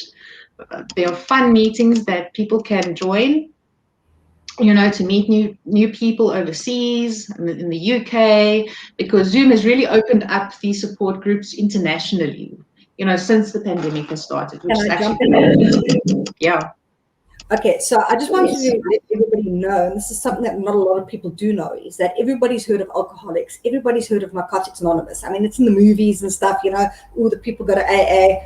there are fun meetings that people can join, to meet new people overseas, in the UK, because Zoom has really opened up these support groups internationally, since the pandemic has started, which is actually, yeah. Okay, so I just wanted to let everybody know, and this is something that not a lot of people do know, is that everybody's heard of alcoholics, everybody's heard of Narcotics Anonymous. I mean, it's in the movies and stuff, all the people go to AA.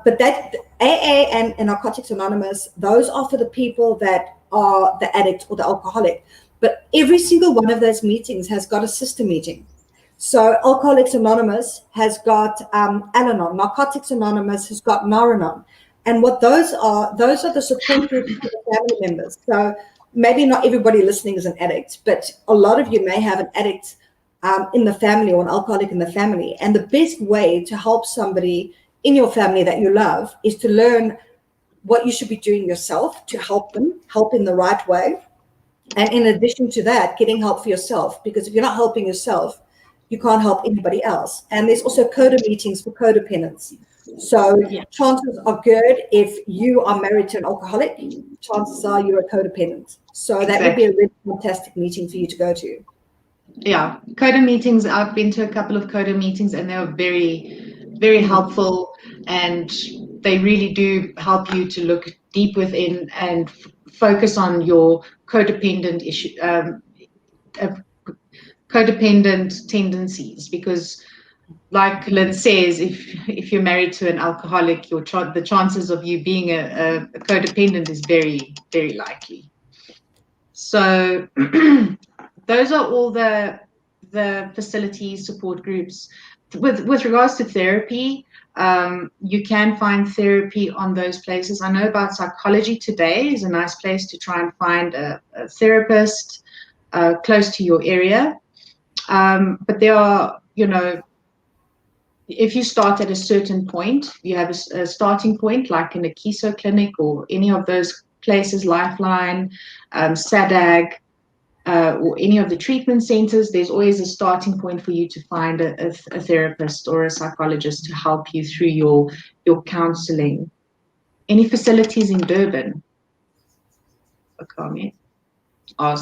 But that AA and Narcotics Anonymous, those are for the people that are the addict or the alcoholic. But every single one of those meetings has got a sister meeting. So Alcoholics Anonymous has got Al-Anon, Narcotics Anonymous has got Nar-Anon. And what those are the support groups for the family members. So maybe not everybody listening is an addict, but a lot of you may have an addict in the family or an alcoholic in the family. And the best way to help somebody in your family that you love is to learn what you should be doing yourself to help them, help in the right way. And in addition to that, getting help for yourself, because if you're not helping yourself, you can't help anybody else. And there's also coda meetings for codependents. So chances are good, if you are married to an alcoholic, chances are you're a codependent. So that would be a really fantastic meeting for you to go to. Yeah, coda meetings. I've been to a couple of coda meetings, and they were very, very helpful, and they really do help you to look deep within and focus on your codependent issue, codependent tendencies, because like Lynne says, if you're married to an alcoholic, the chances of you being a codependent is very, very likely. So those are all the facilities, support groups. With regards to therapy, you can find therapy on those places. I know about Psychology Today is a nice place to try and find a therapist close to your area. But there are, if you start at a certain point, you have a starting point, like in a Kiso clinic or any of those places, Lifeline, SADAG, or any of the treatment centers, there's always a starting point for you to find a therapist or a psychologist to help you through your counseling. Any facilities in Durban? Okay. I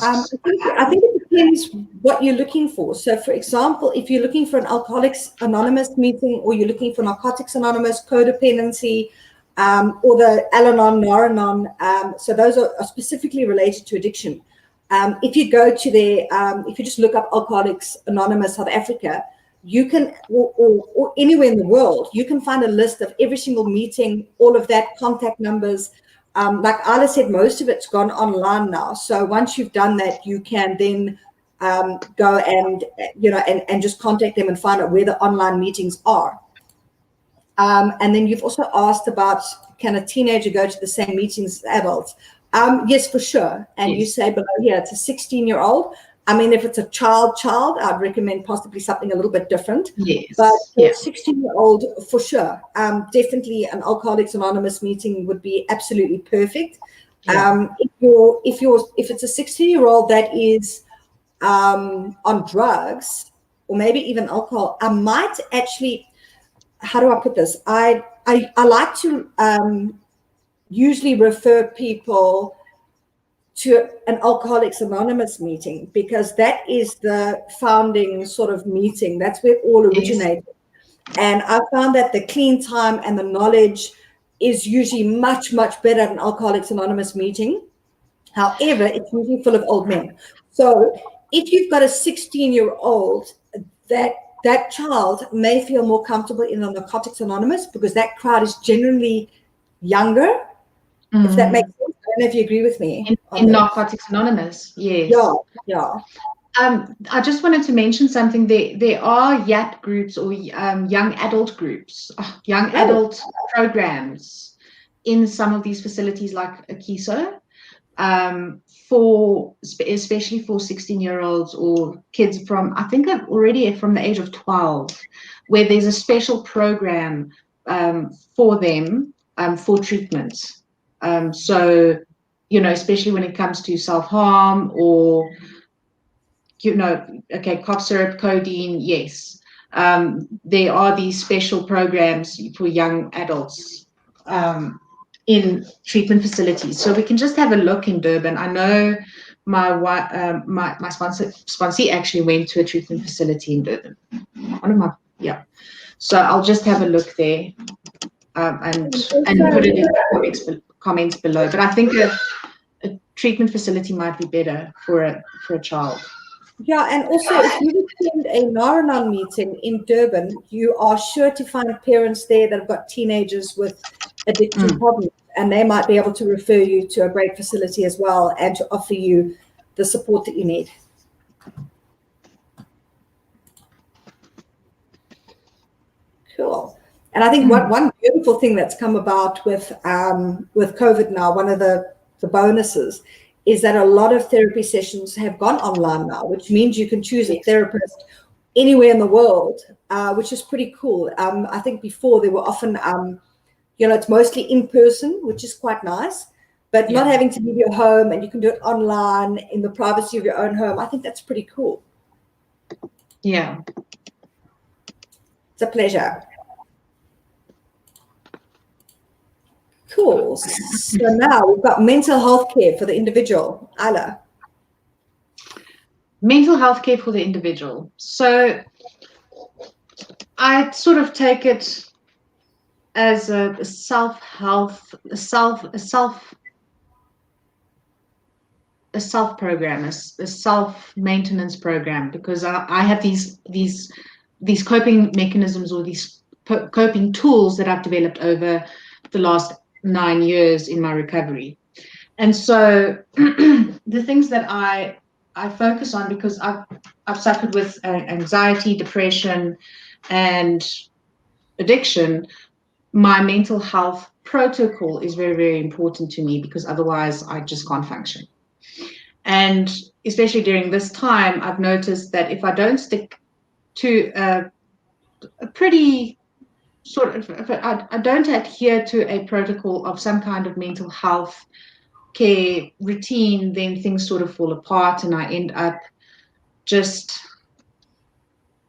think it depends what you're looking for. So, for example, if you're looking for an Alcoholics Anonymous meeting, or you're looking for Narcotics Anonymous, codependency, or the Al-Anon, Nar-Anon. So those are specifically related to addiction. If you go to their, if you just look up Alcoholics Anonymous South Africa, you can, or anywhere in the world, you can find a list of every single meeting, all of that, contact numbers. Like Isla said, most of it's gone online now. So once you've done that, you can then go and, and just contact them and find out where the online meetings are. And then you've also asked about, can a teenager go to the same meetings as adults? Yes, for sure. And yes. You say below here, it's a 16-year-old. I mean, if it's a child, I'd recommend possibly something a little bit different. Yes. But for a 16-year-old, for sure, definitely an Alcoholics Anonymous meeting would be absolutely perfect. Yeah. If it's a 16-year-old that is on drugs or maybe even alcohol, I might actually, how do I put this? I like to usually refer people to an Alcoholics Anonymous meeting, because that is the founding sort of meeting. That's where it all originated. Yes. And I found that the clean time and the knowledge is usually much, much better at an Alcoholics Anonymous meeting. However, it's usually full of old men. So if you've got a 16-year-old, that child may feel more comfortable in the Narcotics Anonymous, because that crowd is generally younger, if that makes sense. I don't know if you agree with me. In Narcotics Anonymous, yes. Yeah. I just wanted to mention something. There are YAP groups or young adult groups, adult programs in some of these facilities like Akiso, especially for 16-year-olds or kids from, I think already from the age of 12, where there's a special program for them for treatment. So, especially when it comes to self-harm or, cough syrup, codeine, yes. There are these special programs for young adults in treatment facilities. So we can just have a look in Durban. I know my sponsee actually went to a treatment facility in Durban. So I'll just have a look there and put it in the comments below. But I think a treatment facility might be better for a child. Yeah, and also if you attend a Nar-Anon meeting in Durban, you are sure to find parents there that have got teenagers with addiction problems, and they might be able to refer you to a great facility as well and to offer you the support that you need. Cool. And I think one beautiful thing that's come about with COVID now, one of the bonuses, is that a lot of therapy sessions have gone online now, which means you can choose a therapist anywhere in the world, which is pretty cool. I think before they were often, it's mostly in person, which is quite nice, but not having to leave your home, and you can do it online in the privacy of your own home. I think that's pretty cool. Yeah. It's a pleasure. Cool. So now we've got mental health care for the individual. Isla. Mental health care for the individual. So I sort of take it as a self-help, a self-program, a self-maintenance program, because I have these coping mechanisms or these coping tools that I've developed over the last 9 years in my recovery. And so the things that I focus on, because I've suffered with anxiety, depression, and addiction, my mental health protocol is very, very important to me, because otherwise I just can't function. And especially during this time, I've noticed that if I don't stick to a pretty sort of, if I don't adhere to a protocol of some kind of mental health care routine, then things sort of fall apart, and I end up just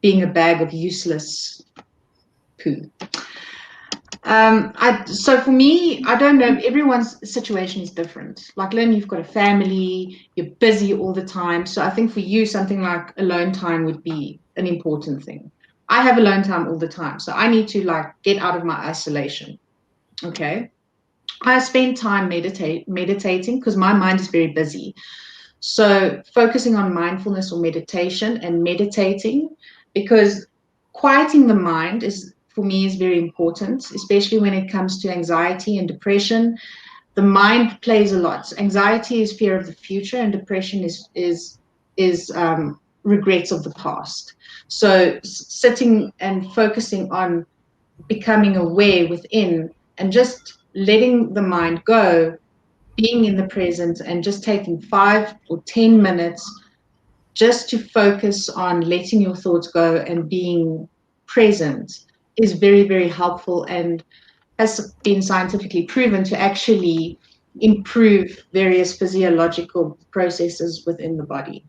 being a bag of useless poo. So for me, I don't know, everyone's situation is different. Like Lynne, you've got a family, you're busy all the time. So I think for you, something like alone time would be an important thing. I have alone time all the time, so I need to get out of my isolation. Okay. I spend time meditating because my mind is very busy. So focusing on mindfulness or meditation and meditating, because quieting the mind is, for me, is very important, especially when it comes to anxiety and depression. The mind plays a lot. Anxiety is fear of the future, and depression is regrets of the past. So sitting and focusing on becoming aware within and just letting the mind go, being in the present, and just taking 5 or 10 minutes just to focus on letting your thoughts go and being present is very, very helpful, and has been scientifically proven to actually improve various physiological processes within the body.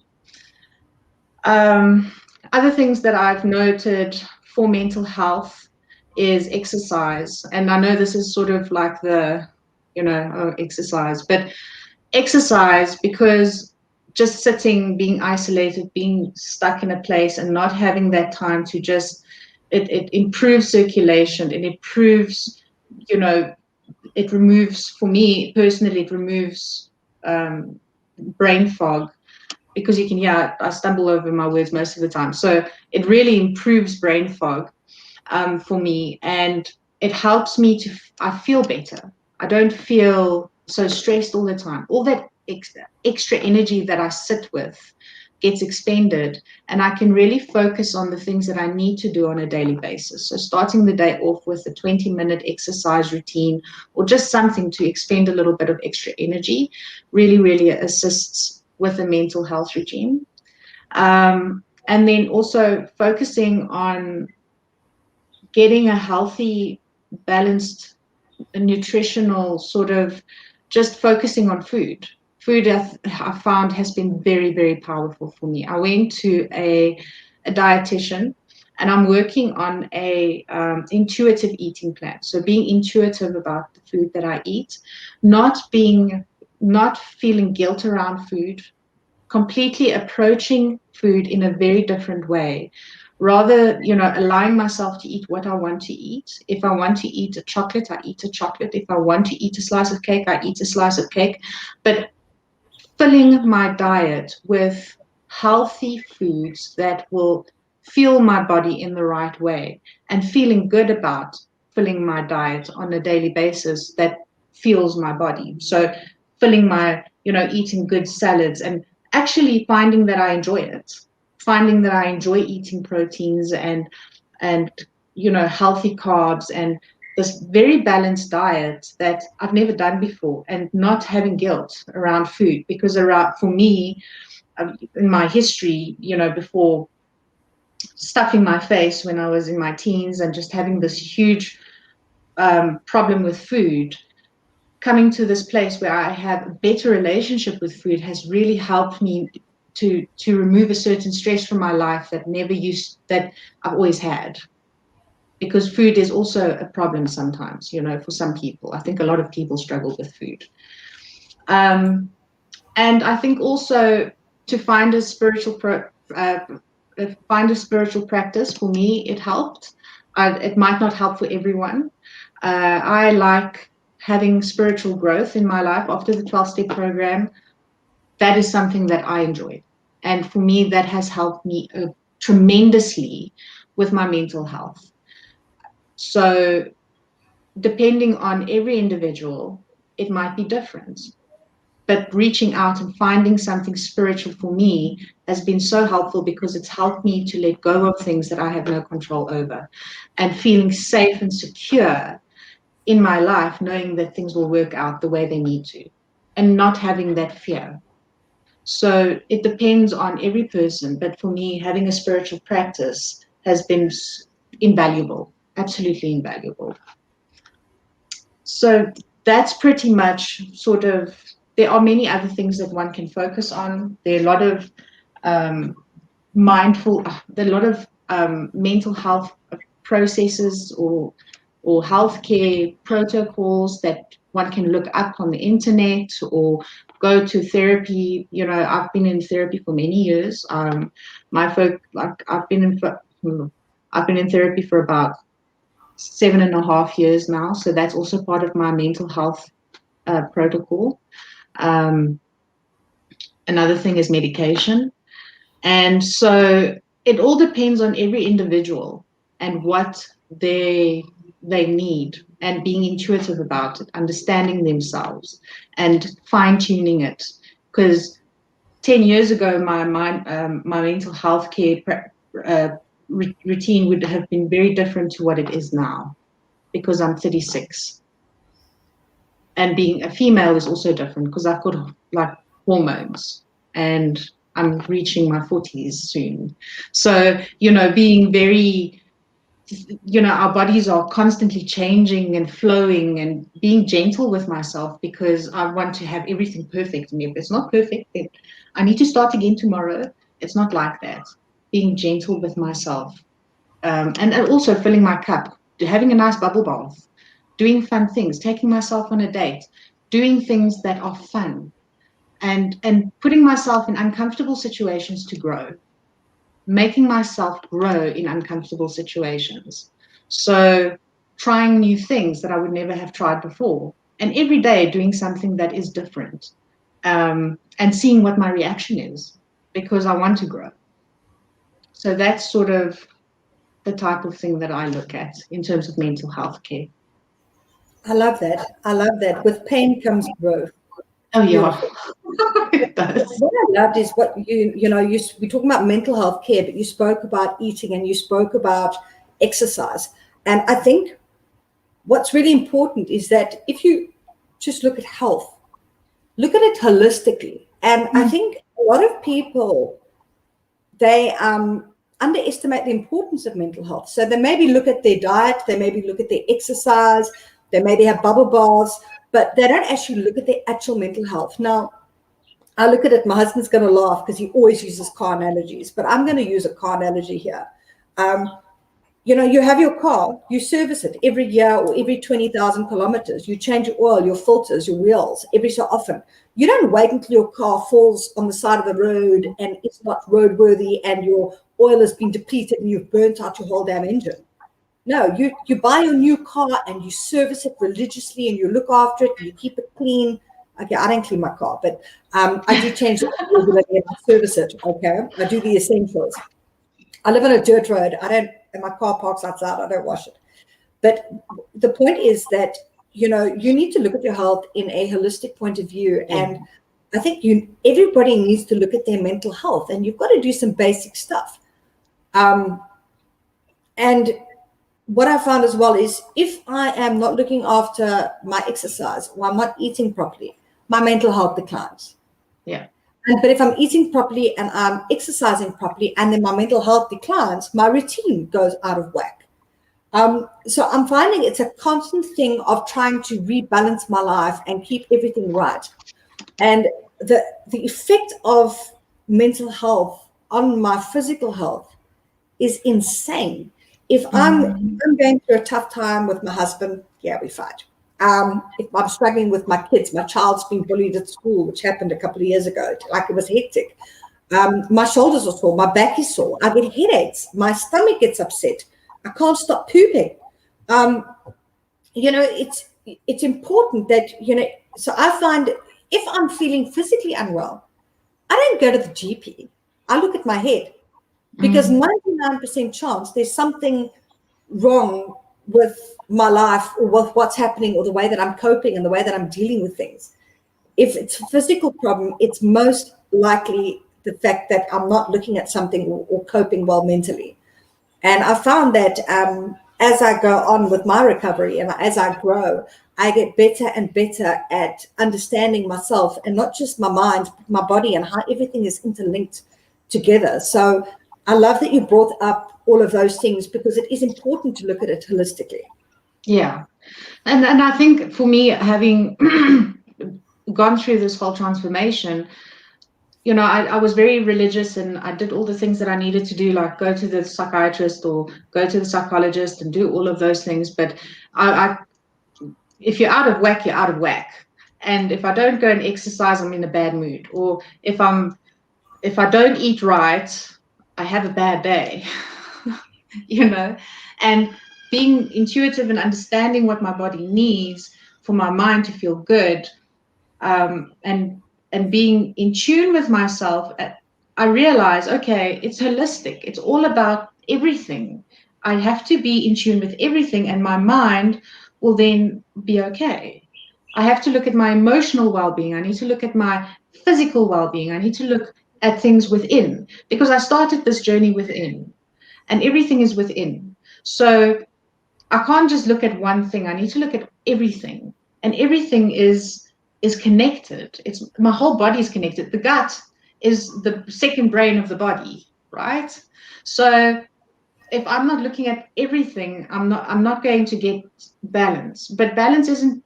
Other things that I've noted for mental health is exercise. And I know this is sort of like the, exercise, but exercise, because just sitting, being isolated, being stuck in a place and not having that time to just, it improves circulation, it improves, it removes, for me personally, it removes brain fog, because you can hear I stumble over my words most of the time. So it really improves brain fog for me, and it helps me to, I feel better. I don't feel so stressed all the time. All that extra energy that I sit with gets expended, and I can really focus on the things that I need to do on a daily basis. So starting the day off with a 20-minute exercise routine, or just something to expend a little bit of extra energy, really, really assists with a mental health regime. And then also focusing on getting a healthy, balanced, nutritional sort of, just focusing on food. Food, I found, has been very, very powerful for me. I went to a dietitian, and I'm working on a intuitive eating plan. So being intuitive about the food that I eat, not feeling guilt around food, completely approaching food in a very different way, rather, allowing myself to eat what I want to eat. If I want to eat a chocolate, I eat a chocolate. If I want to eat a slice of cake, I eat a slice of cake. But filling my diet with healthy foods that will fuel my body in the right way, and feeling good about filling my diet on a daily basis that fuels my body. So filling my, eating good salads, and actually finding that I enjoy it, finding that I enjoy eating proteins and healthy carbs, and this very balanced diet that I've never done before, and not having guilt around food, because for me, in my history, before stuffing my face when I was in my teens and just having this huge problem with food, coming to this place where I have a better relationship with food has really helped me to remove a certain stress from my life that I've always had. Because food is also a problem sometimes, for some people. I think a lot of people struggle with food. And I think also to find a spiritual practice, for me, it helped. It might not help for everyone. I like having spiritual growth in my life after the 12-step program. That is something that I enjoy. And for me, that has helped me tremendously with my mental health. So depending on every individual, it might be different. But reaching out and finding something spiritual for me has been so helpful, because it's helped me to let go of things that I have no control over, and feeling safe and secure in my life, knowing that things will work out the way they need to, and not having that fear. So it depends on every person. But for me, having a spiritual practice has been invaluable, absolutely invaluable. So that's pretty much sort of, there are many other things that one can focus on. There are a lot of mental health processes or healthcare protocols that one can look up on the internet, or go to therapy. I've been in therapy for many years. I've been in therapy for about 7.5 years now. So that's also part of my mental health protocol. Another thing is medication. And so it all depends on every individual and what they need, and being intuitive about it, understanding themselves and fine-tuning it. Because 10 years ago, my mental health care routine would have been very different to what it is now, because I'm 36. And being a female is also different because I've got like hormones, and I'm reaching my 40s soon. So, being very, our bodies are constantly changing and flowing, and being gentle with myself, because I want to have everything perfect. And if it's not perfect, then I need to start again tomorrow. It's not like that. Being gentle with myself. And also filling my cup, having a nice bubble bath, doing fun things, taking myself on a date, doing things that are fun, and putting myself in uncomfortable situations to grow, making myself grow in uncomfortable situations. So trying new things that I would never have tried before, and every day doing something that is different, and seeing what my reaction is, because I want to grow. So that's sort of the type of thing that I look at in terms of mental health care. I love that. I love that. With pain comes growth. Oh, yeah. It does. What I loved is what we talk about mental health care, but you spoke about eating and you spoke about exercise. And I think what's really important is that if you just look at health, look at it holistically. And I think a lot of people, they underestimate the importance of mental health. So they maybe look at their diet, they maybe look at their exercise, they maybe have bubble baths, but they don't actually look at their actual mental health. Now, I look at it, my husband's going to laugh because he always uses car analogies, but I'm going to use a car analogy here. You have your car, you service it every year or every 20,000 kilometers. You change your oil, your filters, your wheels every so often. You don't wait until your car falls on the side of the road and it's not roadworthy and your oil has been depleted and you've burnt out your whole damn engine. No, you buy your new car and you service it religiously and you look after it and you keep it clean. Okay, I don't clean my car, but I do change it regularly and I service it. Okay, I do the essentials. I live on a dirt road. And my car parks outside. I don't wash it. But the point is that, you need to look at your health in a holistic point of view. And I think everybody needs to look at their mental health, and you've got to do some basic stuff. And what I found as well is if I am not looking after my exercise or I'm not eating properly, my mental health declines. Yeah. But if I'm eating properly and I'm exercising properly and then my mental health declines, my routine goes out of whack. So I'm finding it's a constant thing of trying to rebalance my life and keep everything right. And the effect of mental health on my physical health is insane. If I'm going through a tough time with my husband, yeah, we fight. If I'm struggling with my kids, my child's been bullied at school, which happened a couple of years ago, like it was hectic. My shoulders are sore, my back is sore, I get headaches, my stomach gets upset, I can't stop pooping. It's important that, so I find if I'm feeling physically unwell, I don't go to the GP. I look at my head because 99% chance there's something wrong with my life or with what's happening or the way that I'm coping and the way that I'm dealing with things. If it's a physical problem, it's most likely the fact that I'm not looking at something or coping well mentally. And I found that as I go on with my recovery and as I grow, I get better and better at understanding myself and not just my mind, but my body and how everything is interlinked together. So I love that you brought up all of those things because it is important to look at it holistically. Yeah. And I think for me, having gone through this whole transformation, I was very religious and I did all the things that I needed to do, like go to the psychiatrist or go to the psychologist and do all of those things. But if you're out of whack, you're out of whack. And if I don't go and exercise, I'm in a bad mood. Or if I don't eat right, I have a bad day, and being intuitive and understanding what my body needs for my mind to feel good and being in tune with myself, I realize, okay, it's holistic. It's all about everything. I have to be in tune with everything, and my mind will then be okay. I have to look at my emotional well-being. I need to look at my physical well-being. I need to look at things within, because I started this journey within, and everything is within. So I can't just look at one thing. I need to look at everything, and everything is connected. It's my whole body is connected. The gut is the second brain of the body, right? So if I'm not looking at everything, I'm not going to get balance. But balance isn't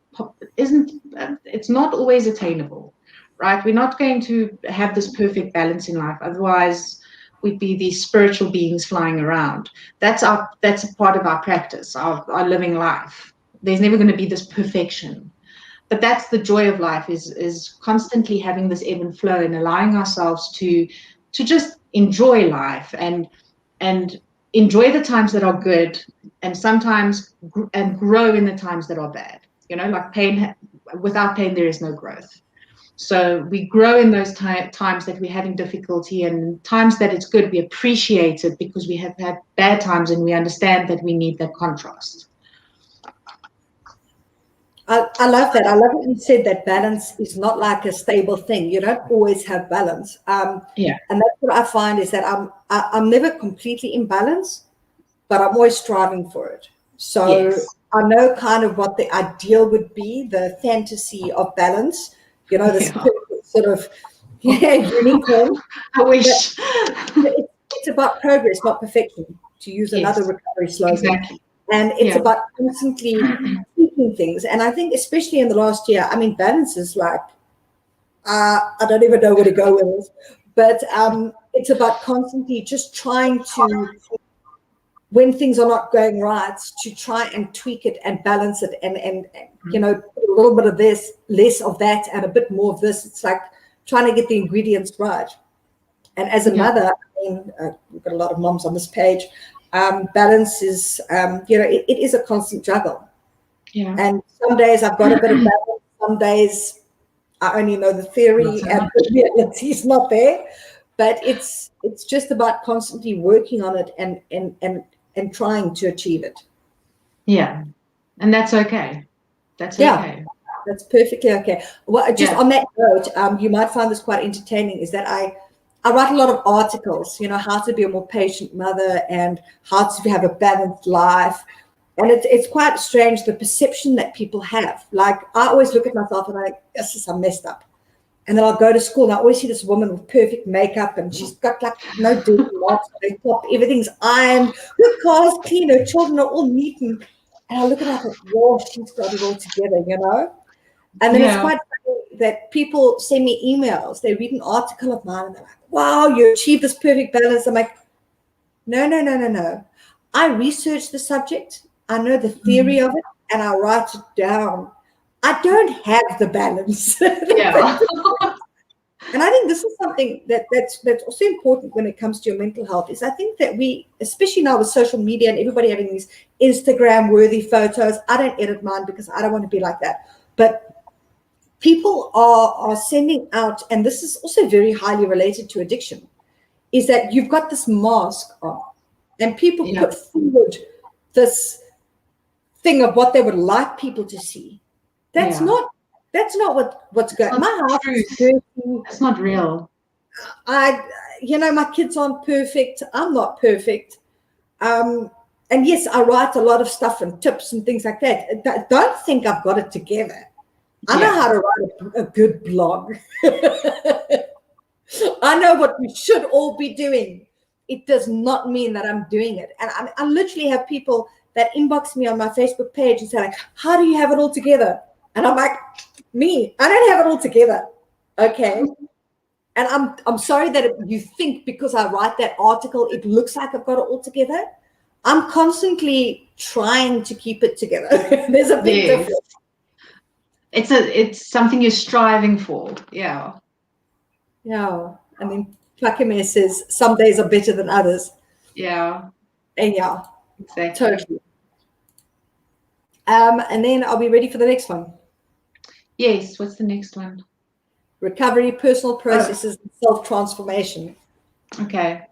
it's not always attainable, right? We're not going to have this perfect balance in life. Otherwise, we'd be these spiritual beings flying around. That's a part of our practice, our living life. There's never going to be this perfection. But that's the joy of life, is constantly having this ebb and flow and allowing ourselves to just enjoy life and enjoy the times that are good, and sometimes and grow in the times that are bad. Like pain, without pain there is no growth. So we grow in those times that we're having difficulty, and times that it's good, we appreciate it because we have had bad times and we understand that we need that contrast. I love that. I love what you said, that balance is not like a stable thing. You don't always have balance. Yeah. And that's what I find, is that I'm never completely in balance, but I'm always striving for it. So Yes. I know kind of what the ideal would be, the fantasy of balance, this perfect sort of unicorn. I wish. It's about progress, not perfection, to use another recovery slogan. Exactly. And it's about constantly tweaking things. And I think especially in the last year, I mean, balance is like, I don't even know where to go with this, but it's about constantly just trying to, when things are not going right, to try and tweak it and balance it and a little bit of this, less of that, and a bit more of this. It's like trying to get the ingredients right. And as a mother, I mean, we've got a lot of moms on this page. Balance is, it is a constant juggle. Yeah. And some days I've got a bit of balance. Some days I only know the theory and the reality is not there. But it's just about constantly working on it and trying to achieve it. Yeah, and that's okay. That's okay. That's perfectly okay. Well, just on that note, you might find this quite entertaining, is that I write a lot of articles, how to be a more patient mother and how to have a balanced life. And it's quite strange, the perception that people have. Like, I always look at myself and I'm messed up. And then I'll go to school and I always see this woman with perfect makeup, and she's got like no dirty marks on her top, everything's ironed, her car's clean, her children are all neat. And I look at her and I think, whoa, she's got it all together, And then it's quite funny that people send me emails. They read an article of mine and they're like, wow, you achieved this perfect balance. I'm like, no. I research the subject. I know the theory of it, and I write it down. I don't have the balance. Yeah. And I think this is something that's also important when it comes to your mental health, is I think that we, especially now with social media and everybody having these Instagram-worthy photos, I don't edit mine because I don't want to be like that. But people are sending out, and this is also very highly related to addiction, is that you've got this mask on, and people put forward this thing of what they would like people to see. That's not what's going on. My house is dirty. It's not real. My kids aren't perfect. I'm not perfect. And yes, I write a lot of stuff and tips and things like that. Don't think I've got it together. I know how to write a good blog. I know what we should all be doing. It does not mean that I'm doing it. And I literally have people that inbox me on my Facebook page and say, like, how do you have it all together? And I'm like, me, I don't have it all together. Okay. And I'm sorry that you think because I write that article, it looks like I've got it all together. I'm constantly trying to keep it together. There's a big difference. It's something you're striving for. Yeah. Yeah. I mean, Fakime says some days are better than others. Yeah. And yeah, exactly. Totally. And then are we ready for the next one? Yes, what's the next one? Recovery, personal processes, and self-transformation. Okay.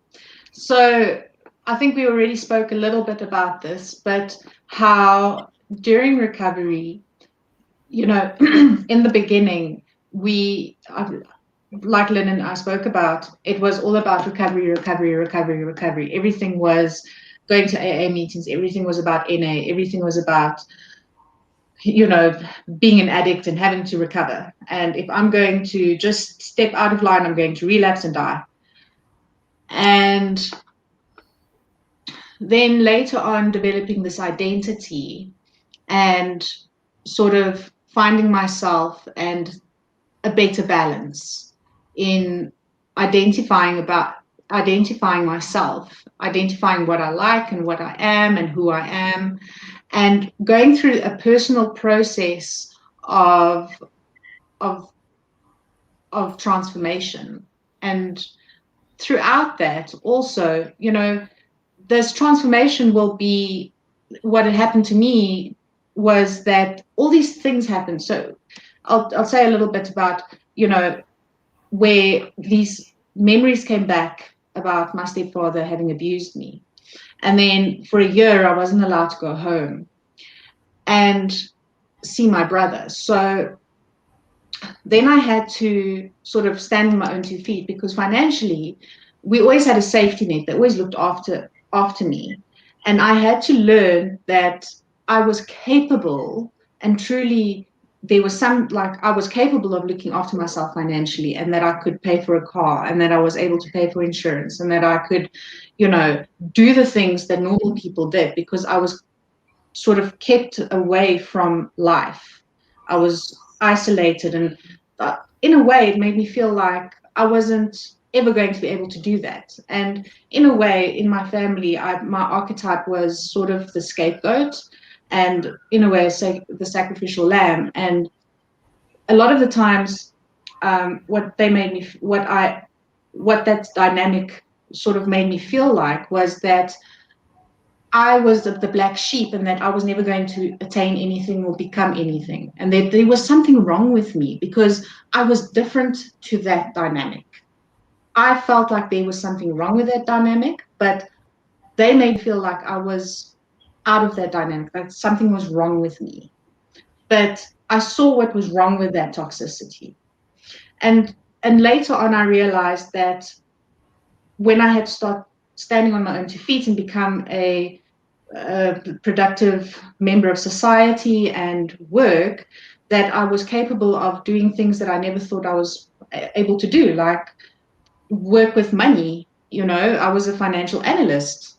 So I think we already spoke a little bit about this, but how during recovery, you know, in the beginning, like Lynn and I spoke about, it was all about recovery, recovery, recovery, recovery. Everything was going to AA meetings. Everything was about NA. Everything was about, being an addict and having to recover. And if I'm going to just step out of line, I'm going to relapse and die. And then later on, developing this identity and sort of finding myself and a better balance in identifying myself, identifying what I like and what I am and who I am, and going through a personal process of of of transformation. And throughout that also, this transformation will be, what had happened to me was that all these things happened. So I'll say a little bit about, where these memories came back about my stepfather having abused me. And then for a year, I wasn't allowed to go home and see my brother. So then I had to sort of stand on my own 2 feet, because financially, we always had a safety net that always looked after me. And I had to learn that I was capable, and truly there was I was capable of looking after myself financially, and that I could pay for a car, and that I was able to pay for insurance, and that I could, do the things that normal people did, because I was sort of kept away from life. I was isolated, and in a way, it made me feel like I wasn't ever going to be able to do that. And in a way, in my family, my archetype was sort of the scapegoat, and in a way, the sacrificial lamb. And a lot of the times, what that dynamic sort of made me feel like was that I was the black sheep, and that I was never going to attain anything or become anything. And that there was something wrong with me because I was different to that dynamic. I felt like there was something wrong with that dynamic, but they made me feel like I was out of that dynamic, like something was wrong with me. But I saw what was wrong with that toxicity. And later on, I realized that when I had started standing on my own 2 feet and become a productive member of society and work, that I was capable of doing things that I never thought I was able to do, like work with money. I was a financial analyst.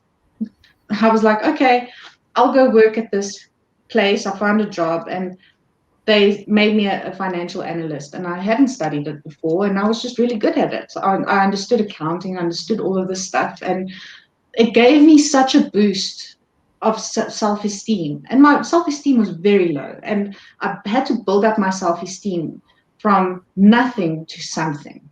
I was like, okay, I'll go work at this place. I found a job, and they made me a financial analyst, and I hadn't studied it before, and I was just really good at it. So I understood accounting, understood all of this stuff, and it gave me such a boost of self-esteem. And my self-esteem was very low, and I had to build up my self-esteem from nothing to something.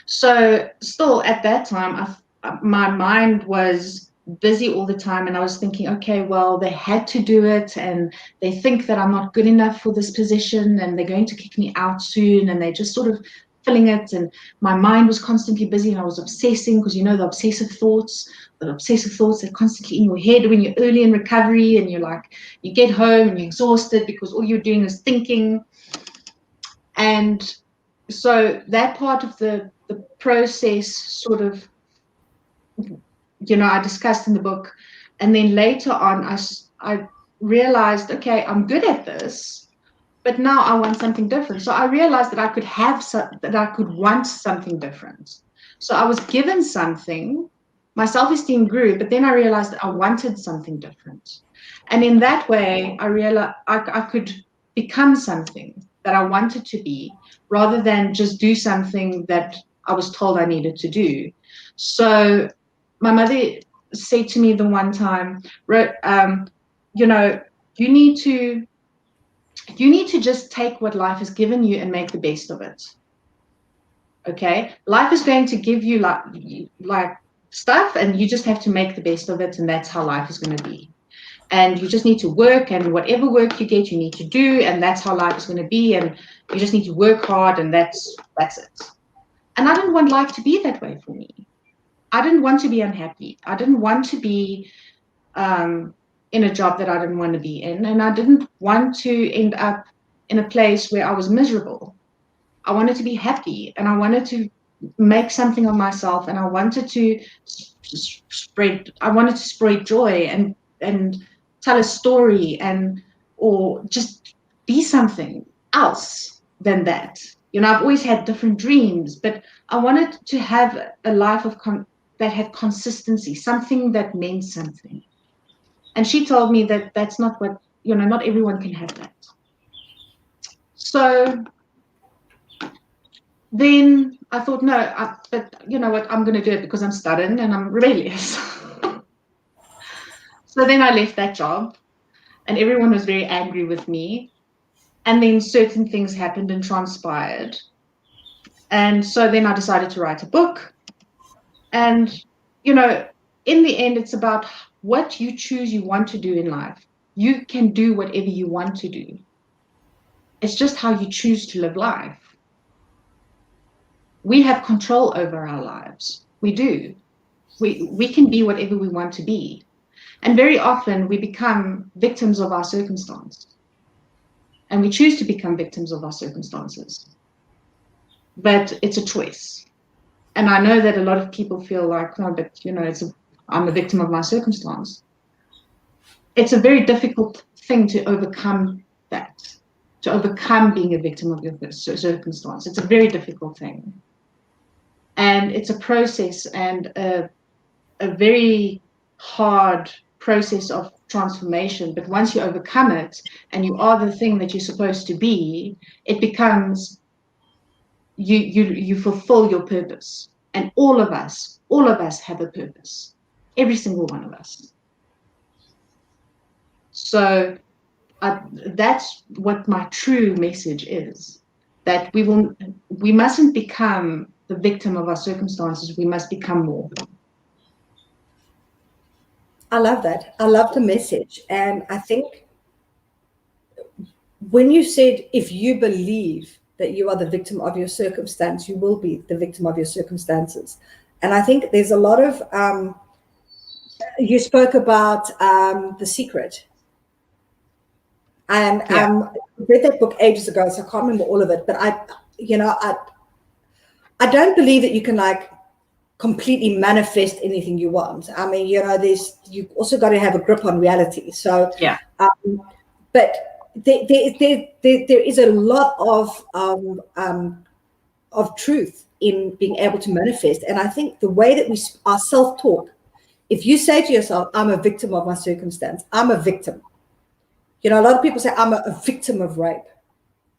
So still at that time, my mind was busy all the time, and I was thinking, okay, well, they had to do it, and they think that I'm not good enough for this position, and they're going to kick me out soon, and they just sort of filling it. And my mind was constantly busy, and I was obsessing, because the obsessive thoughts are constantly in your head when you're early in recovery, and you get home and you're exhausted because all you're doing is thinking. And so that part of the process sort of, I discussed in the book. And then later on, I realized, okay, I'm good at this, but now I want something different. So I realized that I could want something different. So I was given something, my self-esteem grew, but then I realized that I wanted something different. And in that way, I realized I could become something that I wanted to be, rather than just do something that I was told I needed to do. So my mother said to me the one time, you need to just take what life has given you and make the best of it. Okay, life is going to give you like stuff, and you just have to make the best of it, and that's how life is going to be. and you just need to work, and whatever work you get, you need to do, and that's how life is going to be, and you just need to work hard, and that's it. And I didn't want life to be that way for me. I didn't want to be unhappy. I didn't want to be in a job that I didn't want to be in, and I didn't want to end up in a place where I was miserable. I wanted to be happy, and I wanted to make something of myself, and I wanted to spread joy and tell a story, or just be something else than that. I've always had different dreams, but I wanted to have a life that had consistency, something that meant something. And she told me that that's not what, not everyone can have that. So then I thought, no, but you know what, I'm going to do it because I'm stubborn and I'm rebellious. So then I left that job, and everyone was very angry with me. And then certain things happened and transpired. And so then I decided to write a book. And, in the end, it's about what you choose you want to do in life. You can do whatever you want to do. It's just how you choose to live life. We have control over our lives. We do. We can be whatever we want to be. And very often we become victims of our circumstance. And we choose to become victims of our circumstances. But it's a choice. And I know that a lot of people feel like, no, but I'm a victim of my circumstance. It's a very difficult thing to overcome that, to overcome being a victim of your circumstance. It's a very difficult thing. And it's a process, and a very hard process of transformation. But once you overcome it and you are the thing that you're supposed to be, it becomes you fulfill your purpose. And all of us have a purpose, every single one of us. So that's what my true message is, that we mustn't become the victim of our circumstances. We must become more. I love that. I love the message. And I think when you said, if you believe that you are the victim of your circumstance, you will be the victim of your circumstances. And I think there's a lot of, you spoke about The Secret. And I read that book ages ago, so I can't remember all of it. But I don't believe that you can completely manifest anything you want. I mean, you also got to have a grip on reality. So yeah. But there is a lot of truth in being able to manifest. And I think the way that our self-talk, if you say to yourself, I'm a victim of my circumstance, I'm a victim. A lot of people say, I'm a victim of rape.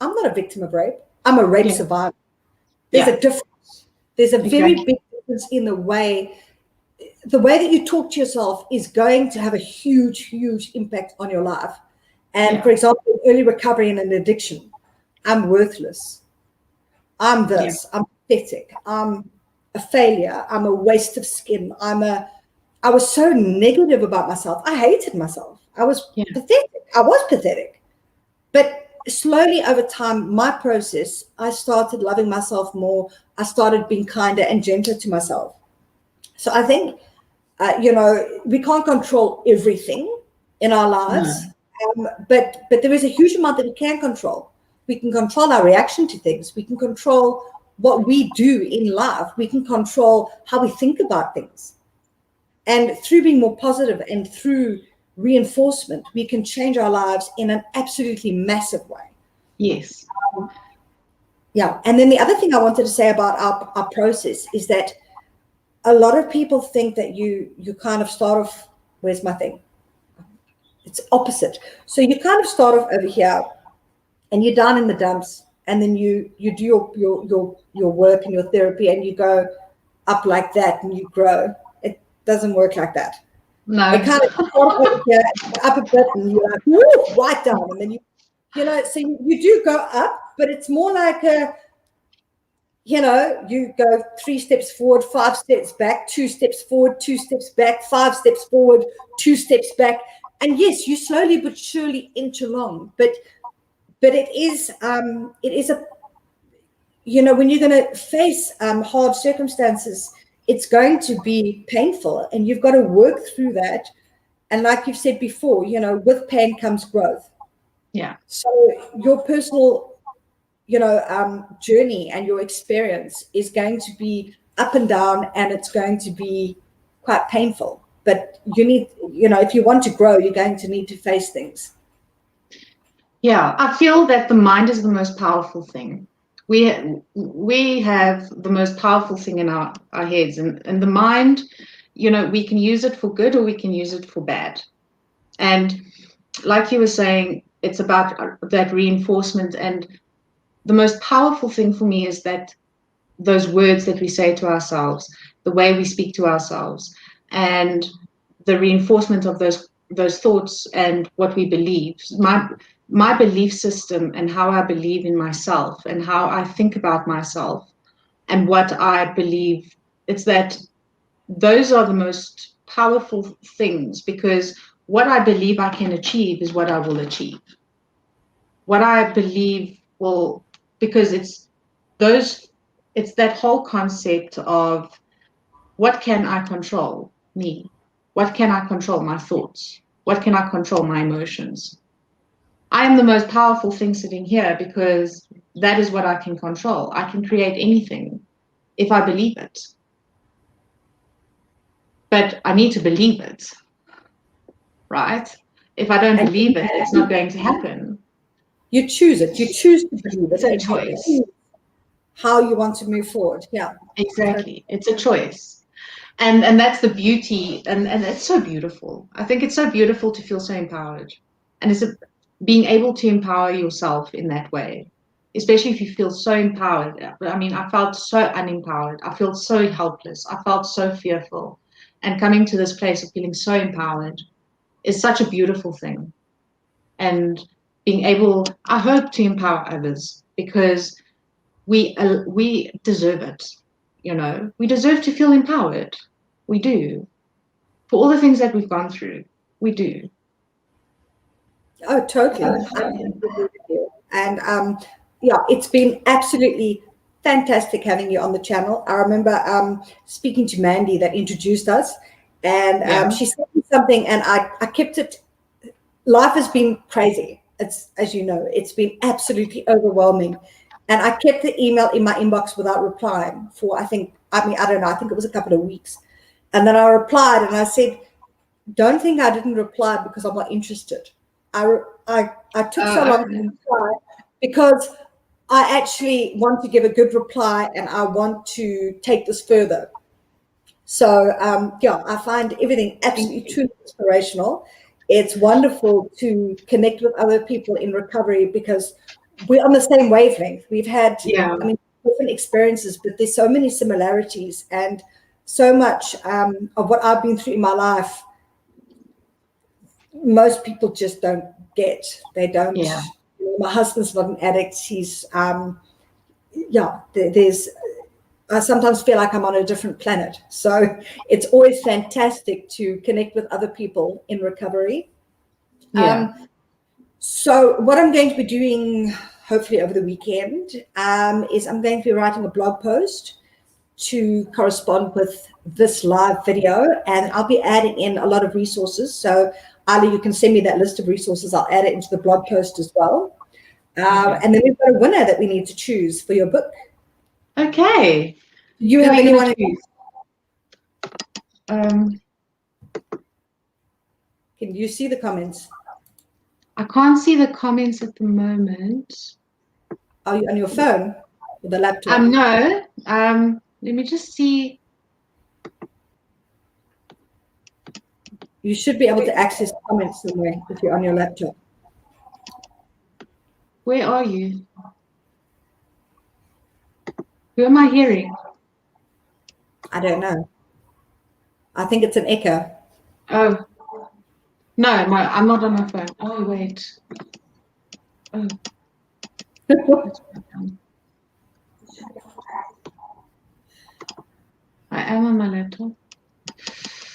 I'm not a victim of rape. I'm a rape survivor. There's a difference. There's a very big difference in the way that you talk to yourself is going to have a huge, huge impact on your life. And for example, early recovery in an addiction, I'm worthless. I'm this. I'm pathetic. I'm a failure. I'm a waste of skin. I was so negative about myself. I hated myself. I was pathetic. I was pathetic. But slowly over time, my process, I started loving myself more. I started being kinder and gentler to myself. So I think, we can't control everything in our lives. But there is a huge amount that we can control. We can control our reaction to things. We can control what we do in life. We can control how we think about things. And through being more positive and through reinforcement, we can change our lives in an absolutely massive way. Yes. And then the other thing I wanted to say about our process is that a lot of people think that you kind of start off, where's my thing? It's opposite. So you kind of start off over here and you're down in the dumps, and then you do your work and your therapy, and you go up like that and you grow. It doesn't work like that. No. It kind of start over here, up a bit, and you're like, woo, right down. And then so you do go up, but it's more like you go 3 steps forward, 5 steps back, 2 steps forward, 2 steps back, 5 steps forward, 2 steps back. And yes, you slowly but surely inch along, but it is a, you know, when you're going to face hard circumstances, it's going to be painful, and you've got to work through that. And like you've said before, you know, with pain comes growth. Yeah. So your personal, you know, journey and your experience is going to be up and down, and it's going to be quite painful. But you need, you know, if you want to grow, you're going to need to face things. Yeah, I feel that the mind is the most powerful thing. We have the most powerful thing in our heads, and the mind, you know, we can use it for good or we can use it for bad. And like you were saying, it's about that reinforcement. And the most powerful thing for me is that those words that we say to ourselves, the way we speak to ourselves, and the reinforcement of those thoughts and what we believe. My belief system and how I believe in myself and how I think about myself and what I believe, it's that those are the most powerful things, because what I believe I can achieve is what I will achieve. What I believe will, because it's that whole concept of what can I control? Me. What can I control? My thoughts. What can I control? My emotions. I am the most powerful thing sitting here because that is what I can control. I can create anything if I believe it. But I need to believe it, right? If I don't believe it, it's not going to happen. You choose it. You choose to believe it. It's a choice. How you want to move forward. Yeah. Exactly. It's a choice. And that's the beauty, and it's so beautiful. I think it's so beautiful to feel so empowered. And it's being able to empower yourself in that way, especially if you feel so empowered. I mean, I felt so unempowered. I felt so helpless. I felt so fearful. And coming to this place of feeling so empowered is such a beautiful thing. And being able, I hope, to empower others, because we deserve it. You know, we deserve to feel empowered. We do. For all the things that we've gone through, we do. Oh, totally. And yeah, it's been absolutely fantastic having you on the channel. I remember speaking to Mandy that introduced us, and she said something, and I kept it. Life has been crazy. It's, as you know, it's been absolutely overwhelming. And I kept the email in my inbox without replying for, I don't know, I think it was a couple of weeks. And then I replied and I said, don't think I didn't reply because I'm not interested. I took so long to reply because I actually want to give a good reply and I want to take this further. So yeah, I find everything absolutely truly inspirational. It's wonderful to connect with other people in recovery because we're on the same wavelength. We've had, I mean, different experiences, but there's so many similarities, and so much of what I've been through in my life, most people just don't get. They don't. Yeah. My husband's not an addict. He's, there's, I sometimes feel like I'm on a different planet. So it's always fantastic to connect with other people in recovery. Yeah. So what I'm going to be doing, hopefully over the weekend, is I'm going to be writing a blog post to correspond with this live video, and I'll be adding in a lot of resources. So Ali, you can send me that list of resources. I'll add it into the blog post as well. And then we've got a winner that we need to choose for your book. Okay. Do you have anyone? Can you see the comments? I can't see the comments at the moment. Are you on your phone or the laptop? No. Let me just see. You should be able to access comments somewhere if you're on your laptop. Where are you? Who am I hearing? I don't know. I think it's an echo. Oh. No, I'm not on my phone. Oh, wait. Oh. I am on my laptop.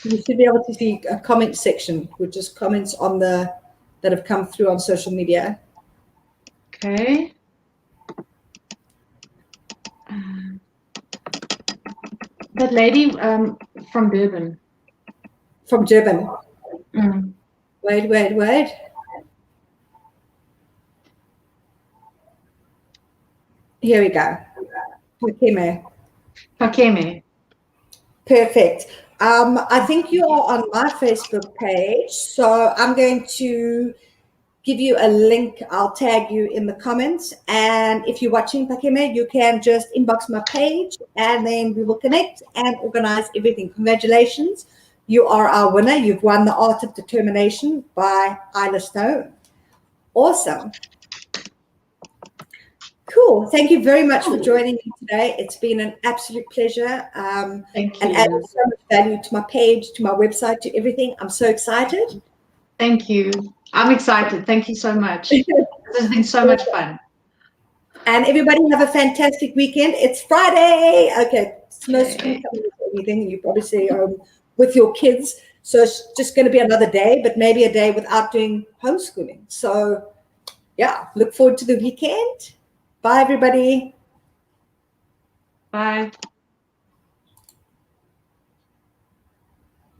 You should be able to see a comment section, which is comments on that have come through on social media. Okay. That lady from Durban. From Durban. Mm. Wait. Here we go. Pakeme. Perfect. I think you are on my Facebook page, so I'm going to give you a link. I'll tag you in the comments, and if you're watching Pakeme, you can just inbox my page, and then we will connect and organize everything. Congratulations, you are our winner. You've won the Art of Determination by Isla Stone. Awesome. Cool. Thank you very much for joining me today. It's been an absolute pleasure. Thank you. And added so much value to my page, to my website, to everything. I'm so excited. Thank you. I'm excited. Thank you so much. This has been so much fun. And everybody have a fantastic weekend. It's Friday. Okay. It's no school coming or anything. You probably say with your kids. So it's just going to be another day, but maybe a day without doing homeschooling. So yeah, look forward to the weekend. Bye, everybody. Bye.